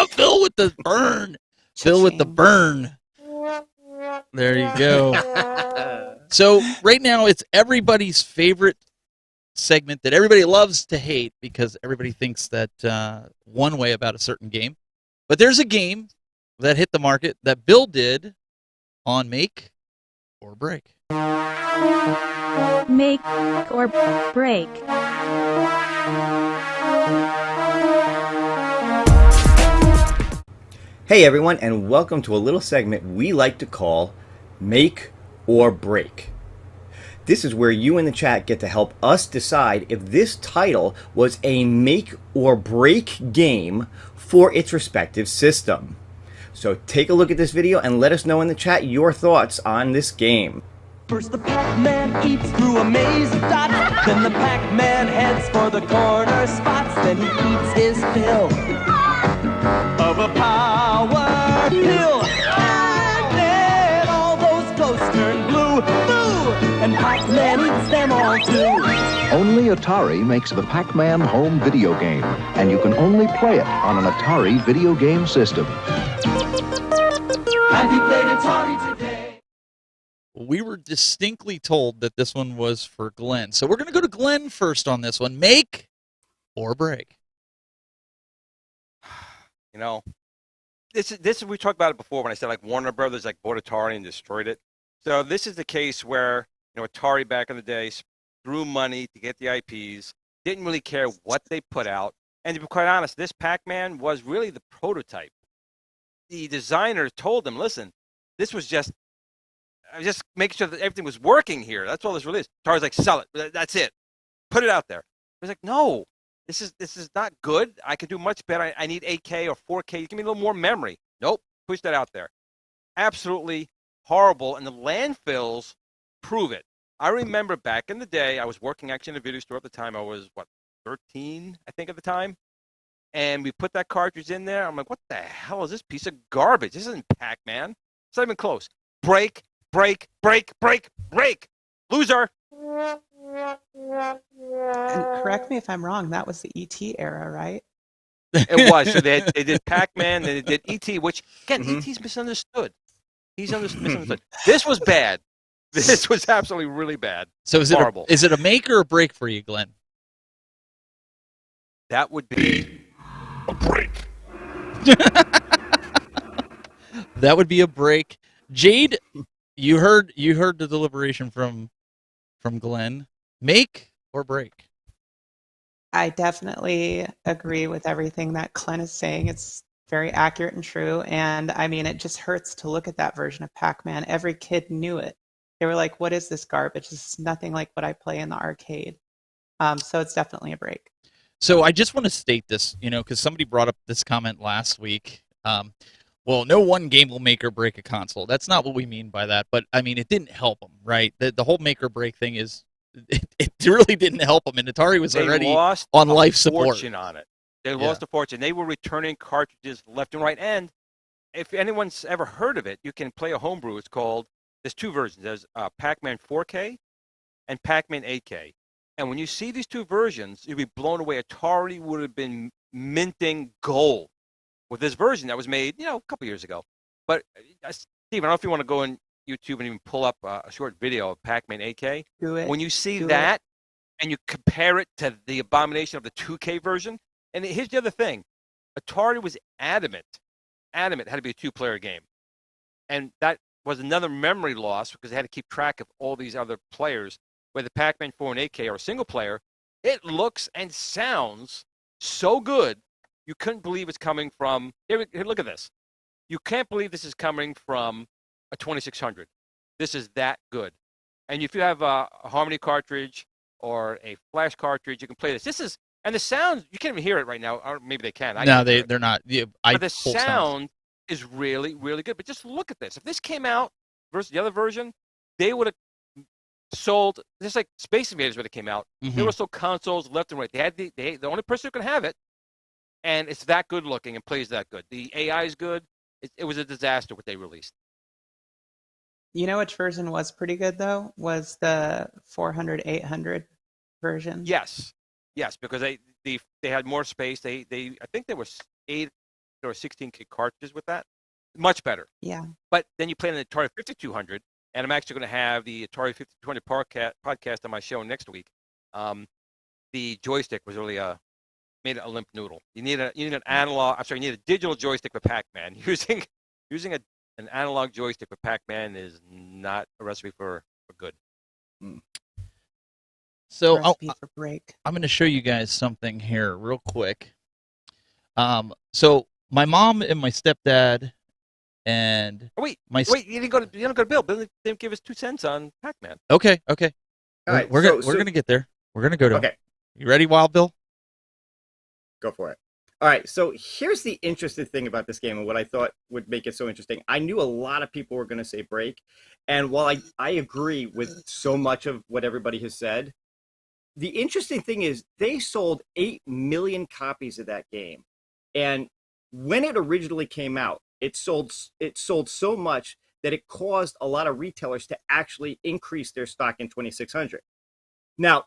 Phil with the burn. Phil with the burn. There you go. So right now it's everybody's favorite segment that everybody loves to hate, because everybody thinks that one way about a certain game. But there's a game that hit the market that Bill did on Make or Break. Make or Break. Hey everyone, and welcome to a little segment we like to call Make or Break. This is where you in the chat get to help us decide if this title was a make or break game for its respective system. So take a look at this video and let us know in the chat your thoughts on this game. First the Pac-Man eats through a maze of dots. Then the Pac-Man heads for the corner spots. Then he eats his fill of a power pill. And then all those ghosts turn blue. Boo! And Pac-Man eats them all too. Only Atari makes the Pac-Man home video game, and you can only play it on an Atari video game system. Have you played Atari today? We were distinctly told that this one was for Glenn. So we're going to go to Glenn first on this one. Make or break? You know, this we talked about it before when I said like Warner Brothers like bought Atari and destroyed it. So this is the case where, you know, Atari back in the day threw money to get the IPs, didn't really care what they put out. And to be quite honest, this Pac-Man was really the prototype. The designer told them, listen, this was just making sure that everything was working here. That's all this really is. Atari's like, sell it. That's it. Put it out there. It was like, no, this is not good. I could do much better. I need 8K or 4K. Give me a little more memory. Nope. Push that out there. Absolutely horrible, and the landfills prove it. I remember back in the day, I was working actually in a video store at the time. I was, 13, I think, at the time. And we put that cartridge in there. I'm like, what the hell is this piece of garbage? This isn't Pac-Man. It's not even close. Break, break, break, break, break. Loser. And correct me if I'm wrong, that was the ET era, right? It was. So they did Pac-Man, then they did ET, which, again, ET's misunderstood. He's misunderstood. This was bad. This was absolutely really bad. So is horrible. Is it a make or a break for you, Glenn? That would be a break. That would be a break. Jayde, you heard the deliberation from Glenn. Make or break? I definitely agree with everything that Glenn is saying. It's very accurate and true. And I mean, it just hurts to look at that version of Pac-Man. Every kid knew it. They were like, what is this garbage? This is nothing like what I play in the arcade. So it's definitely a break. So I just want to state this, because somebody brought up this comment last week. Well, no one game will make or break a console. That's not what we mean by that. But, I mean, it didn't help them, right? The whole make or break thing is, it really didn't help them. And Atari was already on life support. Fortune on it. They lost a fortune. They were returning cartridges left and right. And if anyone's ever heard of it, you can play a homebrew. It's called, there's two versions. There's Pac-Man 4K and Pac-Man 8K. And when you see these two versions, you'll be blown away. Atari would have been minting gold with this version that was made, a couple years ago. But, Steve, I don't know if you want to go on YouTube and even pull up a short video of Pac-Man 8K. Do it. When you see that and you compare it to the abomination of the 2K version, and here's the other thing. Atari was adamant had to be a two-player game. And that was another memory loss because they had to keep track of all these other players. Where the Pac-Man 4 and 8K are single player, it looks and sounds so good, you couldn't believe it's coming from, here, look at this. You can't believe this is coming from a 2600. This is that good. And if you have a Harmony cartridge or a Flash cartridge, you can play this. And the sound, you can't even hear it right now, or maybe they can. No, they're not. But the sound is really, really good. But just look at this. If this came out versus the other version, they would have sold, just like Space Invaders when it came out, they were sold consoles left and right. They had the only person who can have it, and it's that good looking and plays that good. The AI is good. It was a disaster what they released. You know which version was pretty good though? Was the 400, 800 version. Yes, because they had more space. They I think there was 8 or 16 cartridges with that. Much better. Yeah. But then you play an Atari 5200. And I'm actually going to have the Atari 5200 podcast on my show next week. The joystick was really made it a limp noodle. You need an analog. I'm sorry, you need a digital joystick for Pac-Man. Using an analog joystick for Pac-Man is not a recipe for good. So recipe for break. I'm going to show you guys something here real quick. So my mom and my stepdad. And wait, you don't go to Bill. Bill didn't give us 2 cents on Pac-Man. Okay. All right, we're gonna get there. We're gonna go to. Okay. You ready, Wild Bill? Go for it. All right. So here's the interesting thing about this game and what I thought would make it so interesting. I knew a lot of people were going to say break, and while I agree with so much of what everybody has said, the interesting thing is they sold 8 million copies of that game, and when it originally came out, it sold so much that it caused a lot of retailers to actually increase their stock in 2600. Now,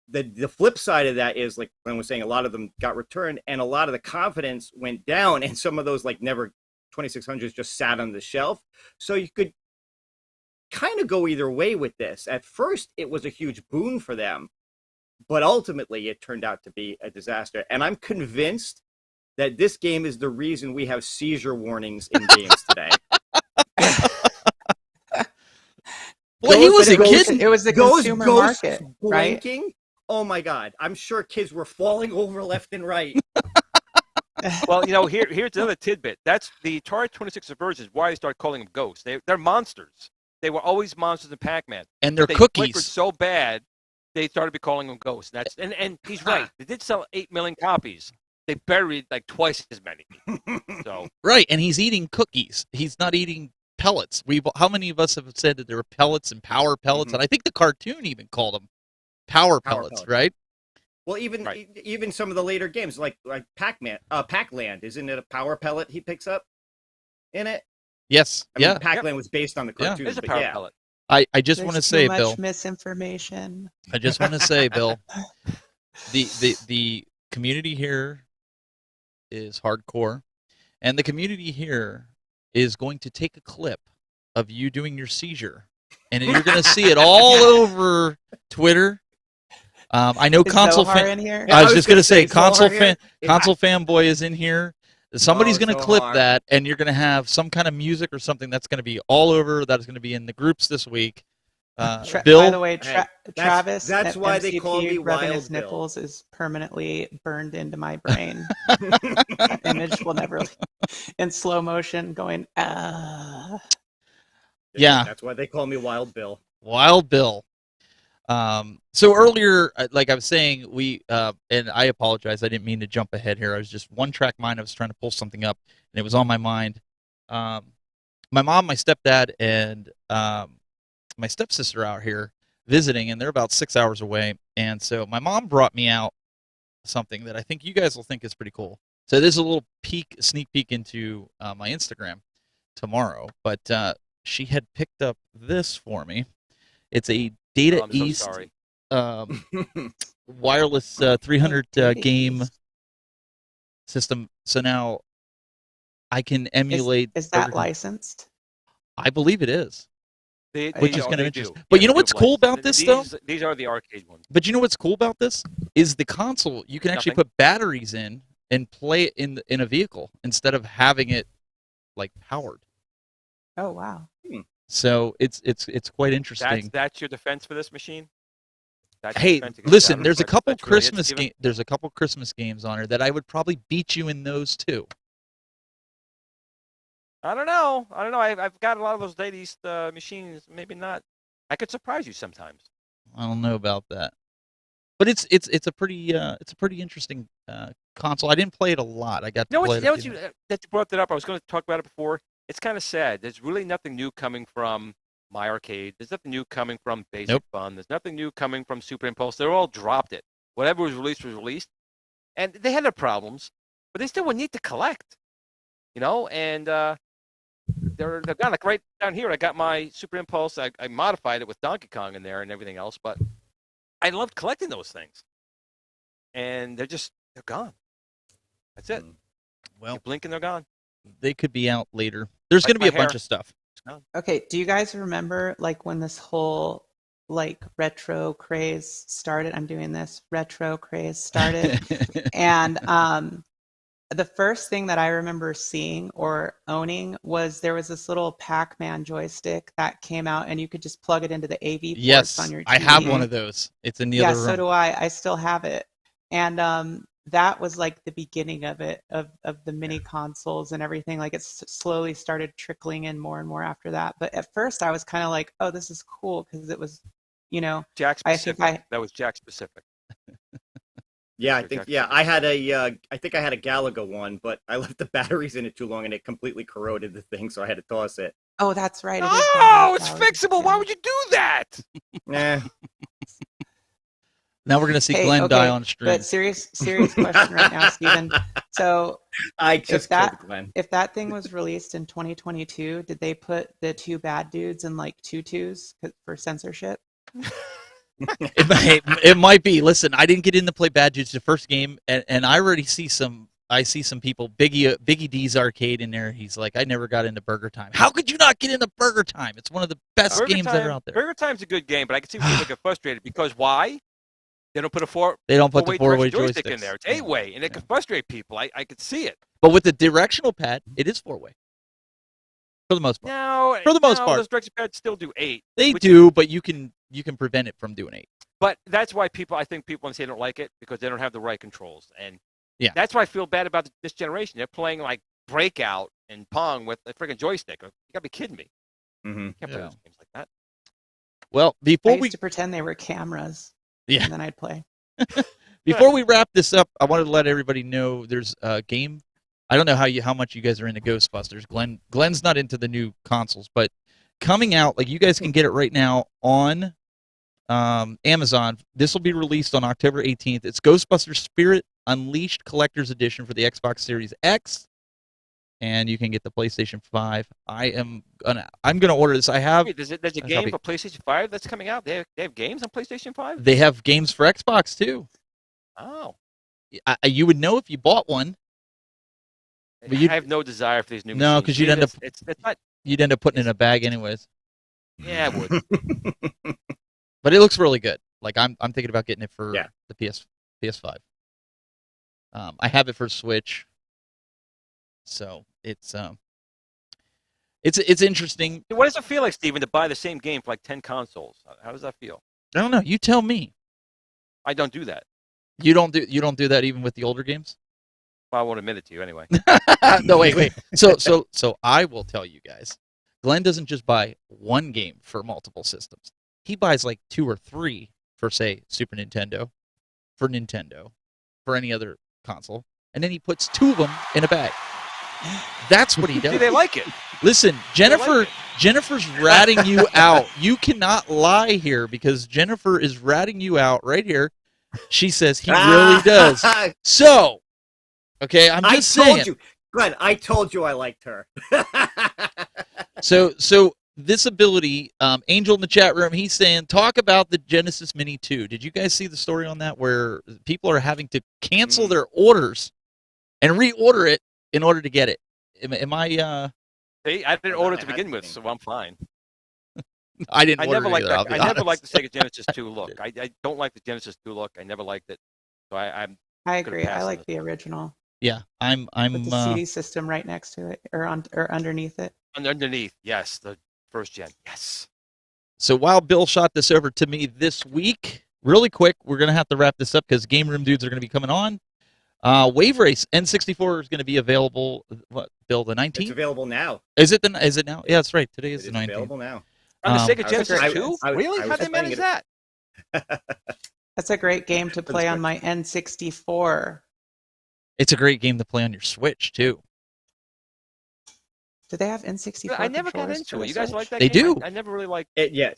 the flip side of that is, like Glenn was saying, a lot of them got returned, and a lot of the confidence went down, and some of those 2600s just sat on the shelf. So you could kind of go either way with this. At first, it was a huge boon for them, but ultimately it turned out to be a disaster. And I'm convinced that this game is the reason we have seizure warnings in games today. Well, he wasn't kidding. It was the consumer market, blinking, right? Oh my God! I'm sure kids were falling over left and right. Well, here's another tidbit. That's the Atari 26 version. Why I started calling them ghosts. They're monsters. They were always monsters in Pac-Man. And they're they cookies. Flickered so bad, they started calling them ghosts. And he's right. They did sell 8 million copies. They buried twice as many. So right, and he's eating cookies. He's not eating pellets. How many of us have said that there were pellets and power pellets? Mhm. And I think the cartoon even called them power pellets, pellets. right? Well, even Right. even some of the later games, like Pac-Man, Pac-Land, isn't it a power pellet he picks up in it? Yes. I mean, yeah. Pac-Land was based on the Yeah. cartoon, There's a but power yeah. pellet. I just There's want to too say, much Bill. misinformation. I just want to say, Bill. The community here is hardcore, and the community here is going to take a clip of you doing your seizure, and you're going to see it all over Twitter. I know Is console Zohar fan. in here? Yeah, I was just going to say Zohar console here? fan. Yeah. Console fanboy is in here. Somebody's Oh, going to clip Zohar. that, and you're going to have some kind of music or something that's going to be all over. That's going to be in the groups this week. Bill, By the way, Hey, Travis, that's why they call MCP me rubbing Wild his Bill. nipples is permanently burned into my brain. That image will never leave. In slow motion, going Yeah. That's why they call me Wild Bill. Wild Bill. So earlier, like I was saying, we and I apologize. I didn't mean to jump ahead here. I was just one track mind. I was trying to pull something up, and it was on my mind. My mom, my stepdad, and my stepsister out here visiting, and they're about 6 hours away. And so my mom brought me out something that I think you guys will think is pretty cool. So this is a little sneak peek into my Instagram tomorrow. But she had picked up this for me. It's a Data I'm so East sorry. wireless 300 Data game East. system. So now I can emulate. Is that Burger- licensed? I believe it is. Which is kind of they interesting. do. But Yeah, you know they do what's have cool license. about this, though? These are the arcade ones. But you know what's cool about this is the console. You can actually Nothing. put batteries in and play it in a vehicle instead of having it like powered. Oh wow. So it's quite interesting. That's your defense for this machine? That's your Hey, defense against listen. batteries? There's a couple That's really it, Christmas Steven? There's a couple Christmas games on her that I would probably beat you in those too. I don't know. I've got a lot of those Data East machines. Maybe not. I could surprise you sometimes. I don't know about that, but it's a pretty interesting console. I didn't play it a lot. I got to play it. That you brought that up. I was going to talk about it before. It's kind of sad. There's really nothing new coming from My Arcade. There's nothing new coming from Basic Nope. Fun. There's nothing new coming from Super Impulse. They're all dropped it. Whatever was released, and they had their problems, but they still would need to collect. And they're gone. Like right down here, I got my Super Impulse. I modified it with Donkey Kong in there and everything else, but I loved collecting those things, and they're gone. That's it. Well, You blink and they're gone. they could be out later. There's Like going to be a my bunch hair. of stuff. It's gone. Okay, do you guys remember like when this whole like retro craze started? I'm doing this retro craze started, and the first thing that I remember seeing or owning was there was this little Pac-Man joystick that came out, and you could just plug it into the AV ports Yes, on your TV. I have one of those. It's in the Yeah, other room. so do I. I still have it, and that was like the beginning of it, of the mini consoles and everything. Like it slowly started trickling in more and more after that. But at first, I was kind of like, "Oh, this is cool," because it was, Jack I think specific. That was Jack specific. Yeah, I Sure, think Jack. I had a Galaga one, but I left the batteries in it too long and it completely corroded the thing, so I had to toss it. Oh, that's right. It is Oh, it's Galaga. fixable. Why would you do that? Eh, Now we're going to see Hey, Glenn die okay, on stream. But serious question right now, Steven. So I just that- killed Glenn. if that thing was released in 2022, did they put the two bad dudes in like tutus for censorship? It might be. Listen, I didn't get in to play Bad Dudes the first game, and I already see some. I see some people. Biggie D's arcade in there. He's like, I never got into Burger Time. How could you not get into Burger Time? It's one of the best Burger games Time, that are out there. Burger Time's a good game, but I can see people get frustrated because why? They don't put a They don't put the four-way four-way joystick in joysticks. there. It's 8-way, and it can frustrate people. I could see it. But with the directional pad, it is 4-way. For the most part. No, For the most part. those direction pads still do 8. They which- do, but you can prevent it from doing 8. But that's why I think people say don't like it because they don't have the right controls. And Yeah. that's why I feel bad about this generation. They're playing like Breakout and Pong with a freaking joystick. You gotta be kidding me. Mm-hmm. You can't play Yeah. those games like that. Well, I before used we to pretend they were cameras, yeah, and then I'd play. before we wrap this up, I wanted to let everybody know there's a game I don't know how much you guys are into Ghostbusters. Glen's not into the new consoles, but coming out, like you guys can get it right now on Amazon. This will be released on October 18th. It's Ghostbusters Spirit Unleashed Collector's Edition for the Xbox Series X, and you can get the PlayStation 5. I'm gonna order this. I have. Wait, there's a game for PlayStation 5 that's coming out. They have games on PlayStation 5. They have games for Xbox too. Oh, you would know if you bought one. But I have no desire for these new. No, because you'd end up. It's not. You'd end up putting it in a bag anyways. Yeah, I would. But it looks really good. Like I'm thinking about getting it for the PS5. I have it for Switch, so it's interesting. What does it feel like, Steven, to buy the same game for like 10 consoles? How does that feel? I don't know. You tell me. I don't do that. You don't do that even with the older games? Well, I won't admit it to you anyway. No, wait. So I will tell you guys. Glenn doesn't just buy one game for multiple systems. He buys like 2 or 3 for, say, Super Nintendo, for Nintendo, for any other console, and then he puts 2 of them in a bag. That's what he does. See, they like it. Listen, Jennifer's ratting you out. You cannot lie here because Jennifer is ratting you out right here. She says he really does. So, okay, I'm just saying. I told you, Glenn. I told you I liked her. So this ability, Angel in the chat room, he's saying, talk about the Genesis Mini 2. Did you guys see the story on that where people are having to cancel their orders and reorder it in order to get it? Am I? See, I didn't order it to begin with, so I'm fine. I didn't. I order never it liked either, that. I'll be I never honest. liked the Sega Genesis 2 look. I don't like the Genesis 2 look. I never liked it. So I agree. I like the original. Yeah, I'm with the CD system right next to it, or underneath it. Underneath, yes, the first gen, yes. So while Bill shot this over to me this week, really quick, we're gonna have to wrap this up because Game Room dudes are gonna be coming on. Waverace N64 is gonna be available. What, Bill? The 19th? It's available now. Is it now? Yeah, that's right. Today is the 19th. Available now. On the Sega Genesis 2? Really? I How was did they manage that? That's a great game to play on my N64. It's a great game to play on your Switch too. Do they have N64? I never got into it. You guys like that They game? do. I never really liked it. Yeah.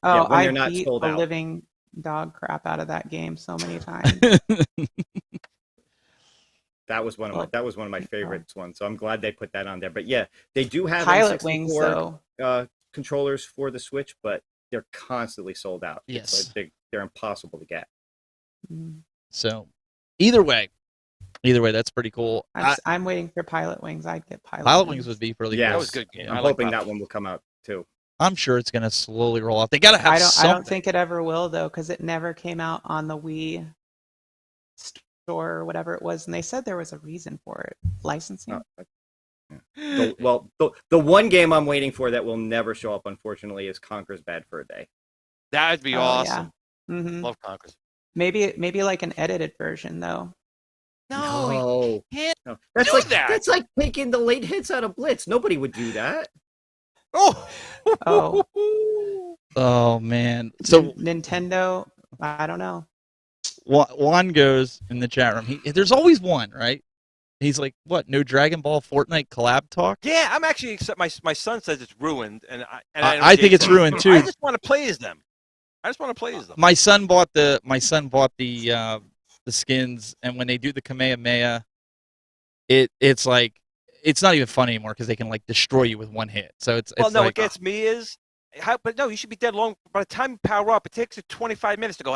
Oh, when I they're not beat sold the out. living dog crap out of that game so many times. That was one of my favorites ones. So I'm glad they put that on there. But yeah, they do have Pilot N64 Wings though. Controllers for the Switch, but they're constantly sold out. Yes. They're impossible to get. So, either way, that's pretty cool. I'm waiting for Pilot Wings. I'd get Pilot Wings would be really good. That was good. I'm hoping that one will come out too. I'm sure it's going to slowly roll out. They got to have something. I don't think it ever will though, because it never came out on the Wii store or whatever it was, and they said there was a reason for it. Licensing. The one game I'm waiting for that will never show up, unfortunately, is Conker's Bad Fur Day. That'd be awesome. Yeah. Mm-hmm. Love Conker's. Maybe like an edited version though. No. That's like taking the late hits out of Blitz. Nobody would do that. Oh. Oh man. So Nintendo, I don't know. Juan goes in the chat room. There's always one, right? He's like, what? No Dragon Ball Fortnite collab talk? Yeah, I'm actually. My son says it's ruined, and I think it's ruined too. I just want to play as them. My son bought the skins, and when they do the Kamehameha, it's like it's not even fun anymore because they can like destroy you with one hit. So it's no. Like, what gets me is but no, you should be dead long. By the time you power up, it takes you 25 minutes to go.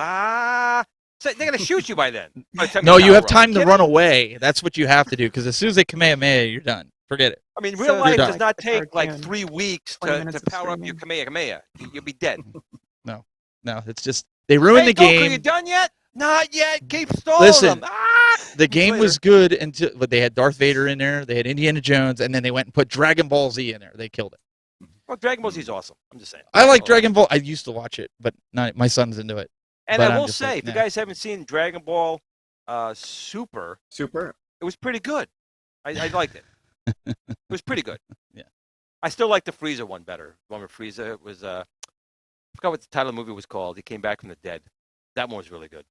So they're gonna shoot you by then. No, you have time to run away. That's what you have to do because as soon as they Kamehameha, you're done. Forget it. I mean, real life does not take like 3 weeks to power up your Kamehameha. You'll be dead. No, it's just they ruined the game. Are you done yet? Not yet. Keep stalling them. The game was good but they had Darth Vader in there. They had Indiana Jones, and then they went and put Dragon Ball Z in there. They killed it. Well, Dragon Ball Z is awesome. I'm just saying. I like Dragon Ball. I used to watch it, but not my son's into it. And I will say, if you guys haven't seen Dragon Ball Super, it was pretty good. I liked it. It was pretty good. Yeah. I still like the Frieza one better. The one with Frieza was I forgot what the title of the movie was called. He came back from the dead. That one was really good.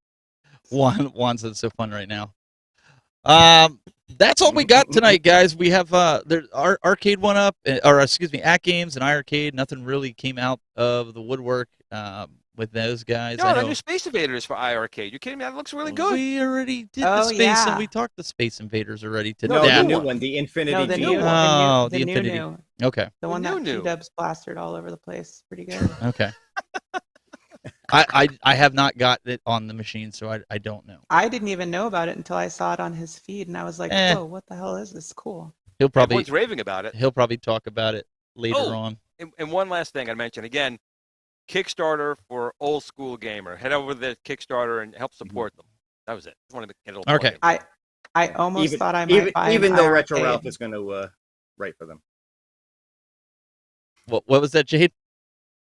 Juan said it's so fun right now. That's all we got tonight, guys. We have our arcade one up, or excuse me, At Games and iArcade. Nothing really came out of the woodwork with those guys. No, the new Space Invaders for iArcade. You kidding me? That looks really good. We already did the Space, and we talked to Space Invaders already today. No, the new one, the Infinity. No, the G. new one. Oh, the Infinity. new. Okay. The one that P-Dubs plastered all over the place. Pretty good. Okay. I have not got it on the machine, so I don't know. I didn't even know about it until I saw it on his feed, and I was like, "Whoa, what the hell is this? Cool." He'll probably Everyone's raving about it. He'll probably talk about it later on. And one last thing I mentioned again, Kickstarter for Old School Gamer. Head over to the Kickstarter and help support them. That was it. Just wanted to get a little Okay. I almost thought I might buy even an though iArcade. Retro Ralph is going to write for them. What was that, Jade?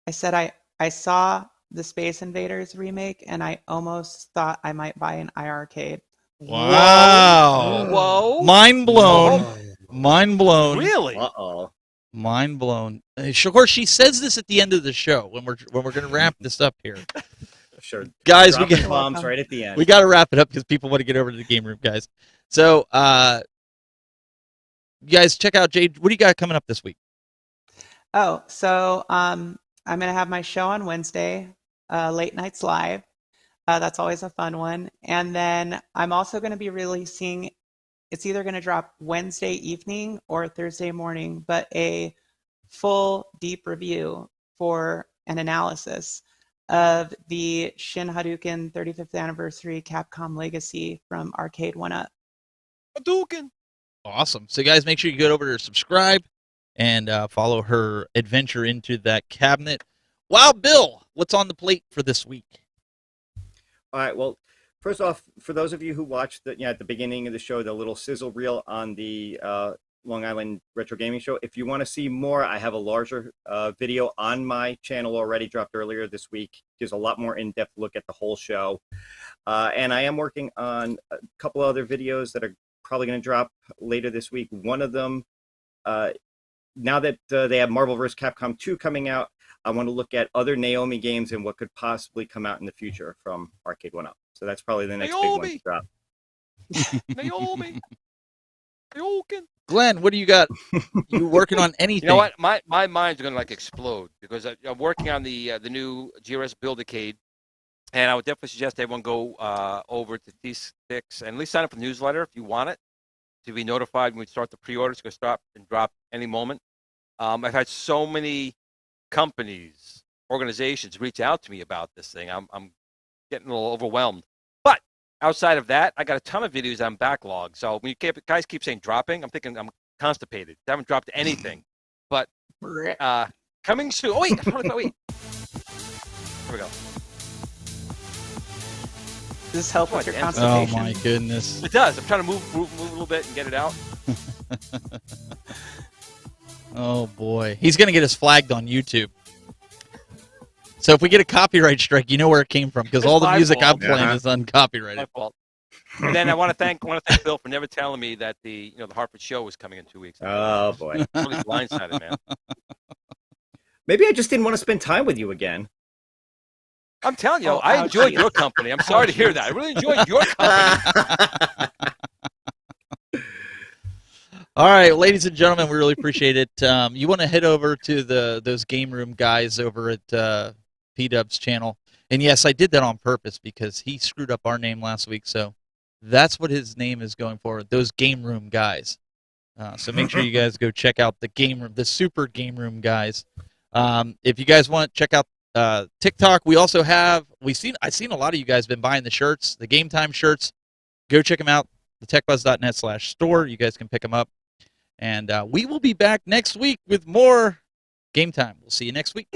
I said I saw the Space Invaders remake, and I almost thought I might buy an iArcade. Wow! Whoa! Mind blown! Mind blown! Really? Uh-oh. Mind blown. Of course, she says this at the end of the show when we're going to wrap this up here. Sure, guys, we get bombs right at the end. We got to wrap it up because people want to get over to the game room, guys. So, you guys, check out Jade. What do you got coming up this week? Oh, so I'm gonna have my show on Wednesday, Late Nights Live. That's always a fun one. And then I'm also going to be releasing. It's either going to drop Wednesday evening or Thursday morning, but a full deep review for an analysis of the Shin Hadouken 35th anniversary Capcom Legacy from Arcade 1-Up. Hadouken! Awesome. So, guys, make sure you go over to subscribe and follow her adventure into that cabinet. Wow, Bill, what's on the plate for this week? All right, well, first off, for those of you who watched at the beginning of the show, the little sizzle reel on the Long Island Retro Gaming Show, if you want to see more, I have a larger video on my channel already, dropped earlier this week. Gives a lot more in-depth look at the whole show. And I am working on a couple other videos that are probably going to drop later this week. One of them, now that they have Marvel vs. Capcom 2 coming out, I want to look at other Naomi games and what could possibly come out in the future from Arcade 1-Up. So that's probably the next big one to drop. Naomi! Hadouken! Glenn, what do you got? You working on anything? You know what? My mind's going to explode because I'm working on the new GRS Buildicade, and I would definitely suggest everyone go over to T6 and at least sign up for the newsletter if you want it to be notified when we start the pre-orders. It's going to start and drop any moment. I've had so many companies, organizations reach out to me about this thing. I'm getting a little overwhelmed. But outside of that, I got a ton of videos on backlog. So when guys keep saying dropping, I'm thinking I'm constipated. I haven't dropped anything. But coming soon. Oh, wait. Wait. Here we go. Does this help with your constipation? Oh, my goodness. It does. I'm trying to move a little bit and get it out. Oh, boy. He's going to get us flagged on YouTube. So if we get a copyright strike, you know where it came from, because all the music I'm playing is uncopyrighted. My fault. And then I want to thank Bill for never telling me that the Hartford show was coming in 2 weeks. Oh, boy. Really blindsided, man. Maybe I just didn't want to spend time with you again. I'm telling you, I enjoyed your company. I'm sorry to hear that. I really enjoyed your company. All right, ladies and gentlemen, we really appreciate it. You want to head over to those game room guys over at P-Dub's channel. And yes, I did that on purpose because he screwed up our name last week. So that's what his name is going for, those game room guys. So make sure you guys go check out the game room, the super game room guys. If you guys want, check out TikTok. We also have, I've seen a lot of you guys been buying the shirts, the Game Time shirts. Go check them out, thetechbuzz.net/store. You guys can pick them up. And we will be back next week with more Game Time. We'll see you next week.